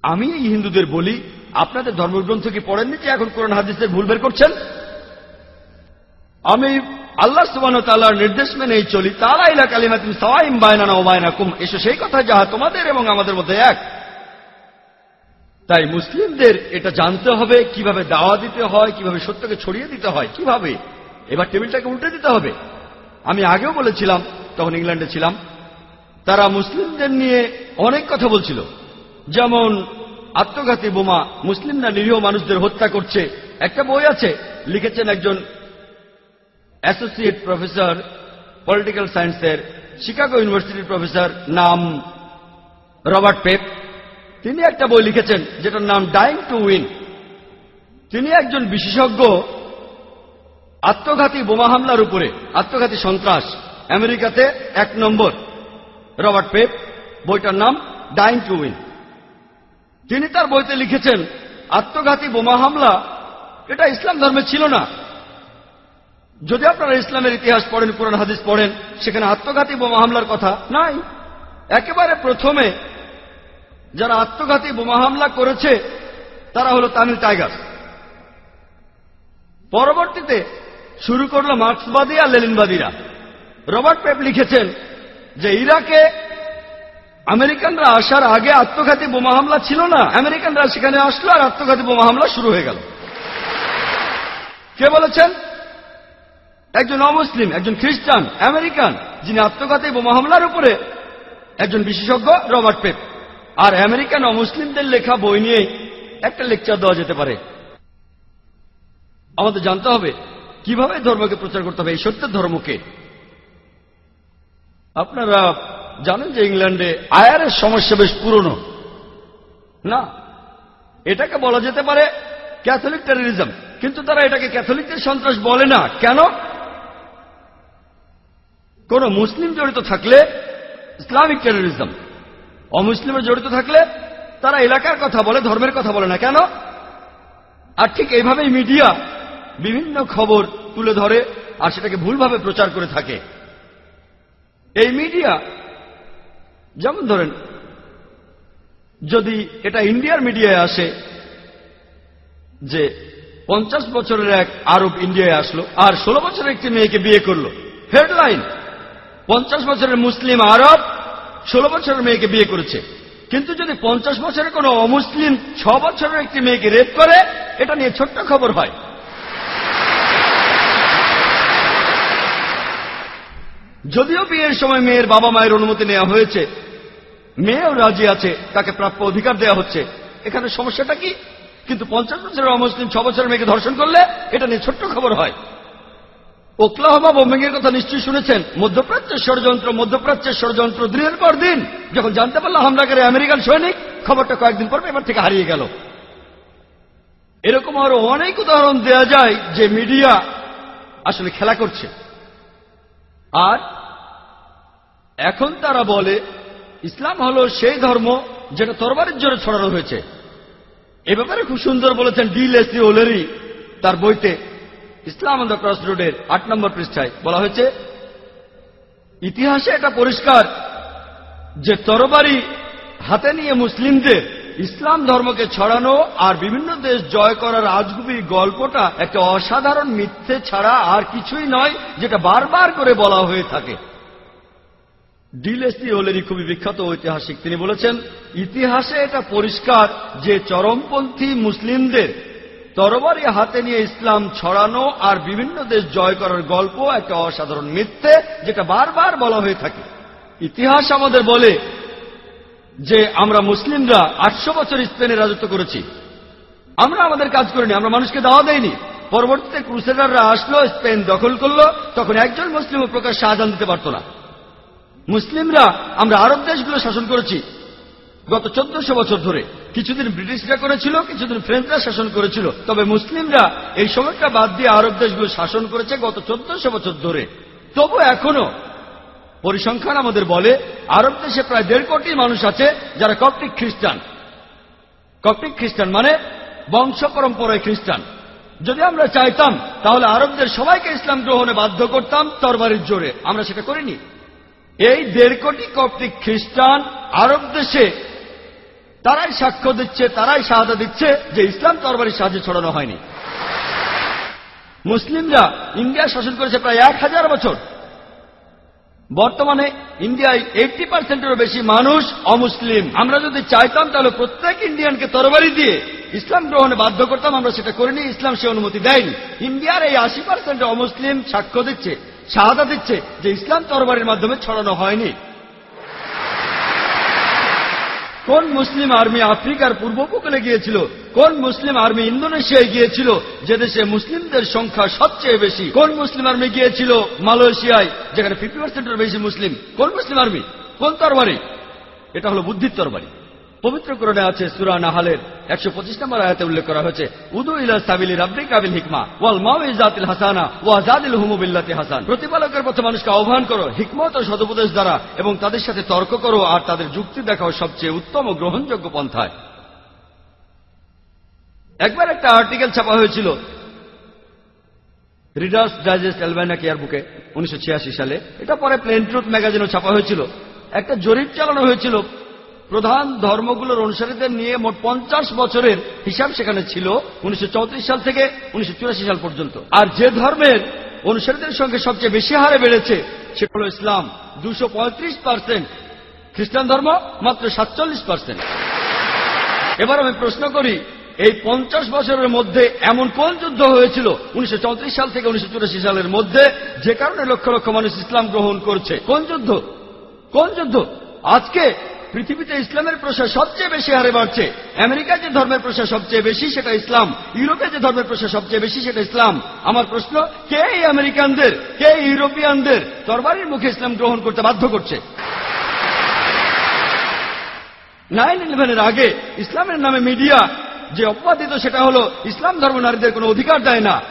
আমি এই হিন্দুদের বলি, আপনাদের ধর্মগ্রন্থ কি পড়েননি যে এখন কোরআন হাদিসের ভুল বের করছেন? আমি আল্লাহ সুবহানাহু ওয়া তাআলার নির্দেশ মেনেই চলি, তাআলা ইলা কালিমাতিন সাওয়াইন বাইনানা ওয়া বাইনাকুম, এসো সেই কথা যাহা তোমাদের এবং আমাদের মধ্যে এক। তাই মুসলিমদের এটা জানতে হবে কিভাবে দাওয়া দিতে হয়, কিভাবে সত্যকে ছড়িয়ে দিতে হয়, কিভাবে। এবার টেবিলটাকে উল্টে দিতে হবে। আমি আগেও বলেছিলাম, তখন ইংল্যান্ডে ছিলাম, তারা মুসলিমদের নিয়ে অনেক কথা বলছিল, যেমন আত্মঘাতী বোমা, মুসলিমরা নিরীহ মানুষদের হত্যা করছে। একটা বই আছে, লিখেছেন একজন অ্যাসোসিয়েট প্রফেসর পলিটিক্যাল সায়েন্সের, শিকাগো ইউনিভার্সিটির প্রফেসর, নাম রবার্ট পেপ। তিনি একটা বই লিখেছেন যেটার নাম ডাইং টু উইন। তিনি একজন বিশেষজ্ঞ আত্মঘাতী বোমা হামলার উপরে, আত্মঘাতী সন্ত্রাস, আমেরিকাতে 1 নম্বর। রবার্ট পেপ, বইটার নাম ডাইং টু উইন। তিনি তার বইতে লিখেছেন, আত্মঘাতী বোমা হামলা এটা ইসলাম ধর্মে ছিল না। যদি আপনারা ইসলামের ইতিহাস পড়েন, কোরআন হাদিস পড়েন, সেখানে আত্মঘাতী বোমা হামলার কথা নাই। একেবারে প্রথমে যারা আত্মঘাতী বোমা হামলা করেছে তারা হলো তামিল টাইগার। পরবর্তীতে শুরু করলো মার্ক্সবাদী আর লেনিনবাদীরা। রবার্ট পেপ লিখেছেন যে ইরাকে আমেরিকানরা আসার আগে আত্মঘাতী বোমা হামলা ছিল না, আমেরিকানরা সেখানে আসলো আর আত্মঘাতী বোমা হামলা শুরু হয়ে গেল। কে বলেছেন? একজন অমুসলিম, একজন খ্রিস্টান আমেরিকান, যিনি আত্মঘাতী বোমা হামলার উপরে একজন বিশেষজ্ঞ রবার্ট পেপ। আর আমেরিকান অমুসলিমদের লেখা বই নিয়ে একটা লেকচার দেওয়া যেতে পারে। আমাদের জানতে হবে কিভাবে ধর্মকে প্রচার করতে হবে, এই সত্যের ধর্মকে। আপনারা জানেন যে ইংল্যান্ডে আয়ারের সমস্যা বেশ পুরনো না, এটাকে বলা যেতে পারে ক্যাথলিক টেররিজম, কিন্তু তারা এটাকে ক্যাথলিকদের সন্ত্রাস বলে না। কেন? কোন মুসলিম জড়িত থাকলে ইসলামিক টেররিজম, অমুসলিমের জড়িত থাকলে তারা এলাকার কথা বলে, ধর্মের কথা বলে না। কেন? আর ঠিক এইভাবেই মিডিয়া বিভিন্ন খবর তুলে ধরে আর সেটাকে ভুলভাবে প্রচার করে থাকে। এই মিডিয়া, যেমন ধরেন, যদি এটা ইন্ডিয়ার মিডিয়ায় আসে যে 50 বছরের এক আরব ইন্ডিয়ায় আসলো আর 16 বছরের একটি মেয়েকে বিয়ে করলো, হেডলাইন 50 বছরের মুসলিম আরব 16 বছরের মেয়েকে বিয়ে করেছে। কিন্তু যদি 50 বছরের কোন অমুসলিম 6 বছরের একটি মেয়েকে রেপ করে, এটা নিয়ে ছোট্ট খবর হয়। যদিও বিয়ের সময় মেয়ের বাবা মায়ের অনুমতি নেওয়া হয়েছে, মেয়েও রাজি আছে, তাকে প্রাপ্য অধিকার দেওয়া হচ্ছে, এখানে সমস্যাটা কি? কিন্তু 50 বছরের অমুসলিম 6 বছরের মেয়েকে ধর্ষণ করলে এটা নিয়ে ছোট্ট খবর হয়। ওকলাহোমা বোম্বিংয়ের কথা নিশ্চয়ই শুনেছেন। মধ্যপ্রাচ্যের ষড়যন্ত্র দিনের পর দিন। যখন জানতে পারল হামলাকারী আমেরিকান সৈনিক, খবরটা কয়েকদিন পর পেপার থেকে হারিয়ে গেল। এরকম আরো অনেক উদাহরণ দেয়া যায় যে মিডিয়া আসলে খেলা করছে। আর এখন তারা বলে ইসলাম হলো সেই ধর্ম যেটা তরবারির জোরে ছড়ানো হয়েছে। এ ব্যাপারে খুব সুন্দর বলেছেন ডি লেসলি ওলেরি তার বইতে ইসলাম অন দ্য ক্রস রোডের 8 নম্বর পৃষ্ঠায়। বলা হয়েছে, ইতিহাসে এটা পরিষ্কার যে তরবারি হাতে নিয়ে মুসলিমদের ইসলাম ধর্মকে ছড়ানো আর বিভিন্ন দেশ জয় করার আজগুবি গল্পটা একটা অসাধারণ মিথ্যে ছাড়া আর কিছুই নয়, যেটা বারবার করে বলা হয়ে থাকে। ডি লেসলি ওলেরি খুবই বিখ্যাত ঐতিহাসিক। তিনি বলেছেন, ইতিহাসে এটা পরিষ্কার যে চরমপন্থী মুসলিমদের তরবারি হাতে নিয়ে ইসলাম ছড়ানো আর বিভিন্ন দেশ জয় করার গল্প একটা অসাধারণ মিথ্যে, যেটা বারবার বলা হয়ে থাকে। ইতিহাস আমাদের বলে যে আমরা মুসলিমরা 800 বছর স্পেনে রাজত্ব করেছি। আমরা আমাদের কাজ করিনি, আমরা মানুষকে দাওয়া দেইনি। পরবর্তীতে ক্রুসেডাররা আসলো, স্পেন দখল করলো, তখন একজন মুসলিমও প্রকাশ্যে আযান দিতে পারত না। মুসলিমরা আমরা আরব দেশগুলো শাসন করেছি গত 1400 বছর ধরে। কিছুদিন ব্রিটিশরা করেছিল, কিছুদিন ফ্রেঞ্চরা শাসন করেছিল, তবে মুসলিমরা এই সময়টা বাদ দিয়ে আরব দেশগুলো শাসন করেছে গত 1400 বছর ধরে। তবু এখনো পরিসংখ্যান আমাদের বলে আরব দেশে প্রায় 1.5 কোটি মানুষ আছে যারা কপ্টিক খ্রিস্টান। কপ্টিক খ্রিস্টান মানে বংশ পরম্পরায় খ্রিস্টান। যদি আমরা চাইতাম তাহলে আরবদের সবাইকে ইসলাম গ্রহণে বাধ্য করতাম তরবারির জোরে। আমরা সেটা করিনি। এই 1.5 কোটি কপ্টিক খ্রিস্টান আরব দেশে তারাই সাক্ষ্য দিচ্ছে, তারাই শাহাদা দিচ্ছে যে ইসলাম তরবারির সাহায্যে ছড়ানো হয়নি। মুসলিমরা ইন্ডিয়া শাসন করেছে প্রায় 1000 বছর। বর্তমানে ইন্ডিয়ায় 80%-এরও বেশি মানুষ অমুসলিম। আমরা যদি চাইতাম তাহলে প্রত্যেক ইন্ডিয়ানকে তরবারি দিয়ে ইসলাম গ্রহণে বাধ্য করতাম। আমরা সেটা করিনি, ইসলাম সে অনুমতি দেয়নি। ইন্ডিয়ার এই 80% অমুসলিম সাক্ষ্য দিচ্ছে, শাহাদা দিচ্ছে যে ইসলাম তরবারির মাধ্যমে ছড়ানো হয়নি। কোন মুসলিম আর্মি আফ্রিকার পূর্ব উপকূলে গিয়েছিল? কোন মুসলিম আর্মি ইন্দোনেশিয়ায় গিয়েছিল, যে দেশে মুসলিমদের সংখ্যা সবচেয়ে বেশি? কোন মুসলিম আর্মি গিয়েছিল মালয়েশিয়ায়, যেখানে 50%-এর বেশি মুসলিম? কোন মুসলিম আর্মি? কোন তরবারি? এটা হলো বুদ্ধির তরবারি। পবিত্র কোরআনে আছে, সূরা নাহলের 125 নম্বর আয়াতে উল্লেখ করা হয়েছে, উদু ইলা সাবিলি রাব্বিকা বিল হিকমা ওয়াল মাউইজাতিল হাসানা ওয়া জাদিলহুম বিল্লাতি হাসান। প্রতিপালকের পথে মানুষকে আহ্বান করো হিকমত ও সদুপদেশ দ্বারা, এবং তাদের সাথে তর্ক করো আর তাদের যুক্তি দেখাও সবচেয়ে উত্তম ও গ্রহণযোগ্য পন্থায়। একবার একটা আর্টিকেল ছাপা হয়েছিল রিডার্স ডাইজেস্ট অ্যালবাইনা কেয়ার বুকে 1986 সালে। এটা পরে প্লেন ট্রুথ ম্যাগাজিনেও ছাপা হয়েছিল। একটা জরিপ চালানো হয়েছিল প্রধান ধর্মগুলোর অনুসারীদের নিয়ে। মোট 50 বছরের হিসাব সেখানে ছিল, 1934 সাল থেকে 1984 সাল পর্যন্ত। আর যে ধর্মের অনুসারীদের সংখ্যা সবচেয়ে বেশি হারে বেড়েছে সেটা হল ইসলাম, 235%। খ্রিস্টান ধর্ম মাত্র 47%। এবার আমি প্রশ্ন করি, এই 50 বছরের মধ্যে এমন কোন যুদ্ধ হয়েছিল 1934 সাল থেকে 1984 সালের মধ্যে, যে কারণে লক্ষ লক্ষ মানুষ ইসলাম গ্রহণ করছে? কোন যুদ্ধ? কোন যুদ্ধ? আজকে পৃথিবীতে ইসলামের প্রসার সবচেয়ে বেশি হারে বাড়ছে। আমেরিকায় যে ধর্মের প্রসার সবচেয়ে বেশি সেটা ইসলাম, ইউরোপে যে ধর্মের প্রসার সবচেয়ে বেশি সেটা ইসলাম। আমার প্রশ্ন, কে এই আমেরিকানদের, কে ইউরোপিয়ানদের তরবারির মুখে ইসলাম গ্রহণ করতে বাধ্য করছে? 9/11-এর আগে ইসলামের নামে মিডিয়া যে অপবাদ দিত সেটা হলো ইসলাম ধর্ম নারীদের কোনো অধিকার দেয় না।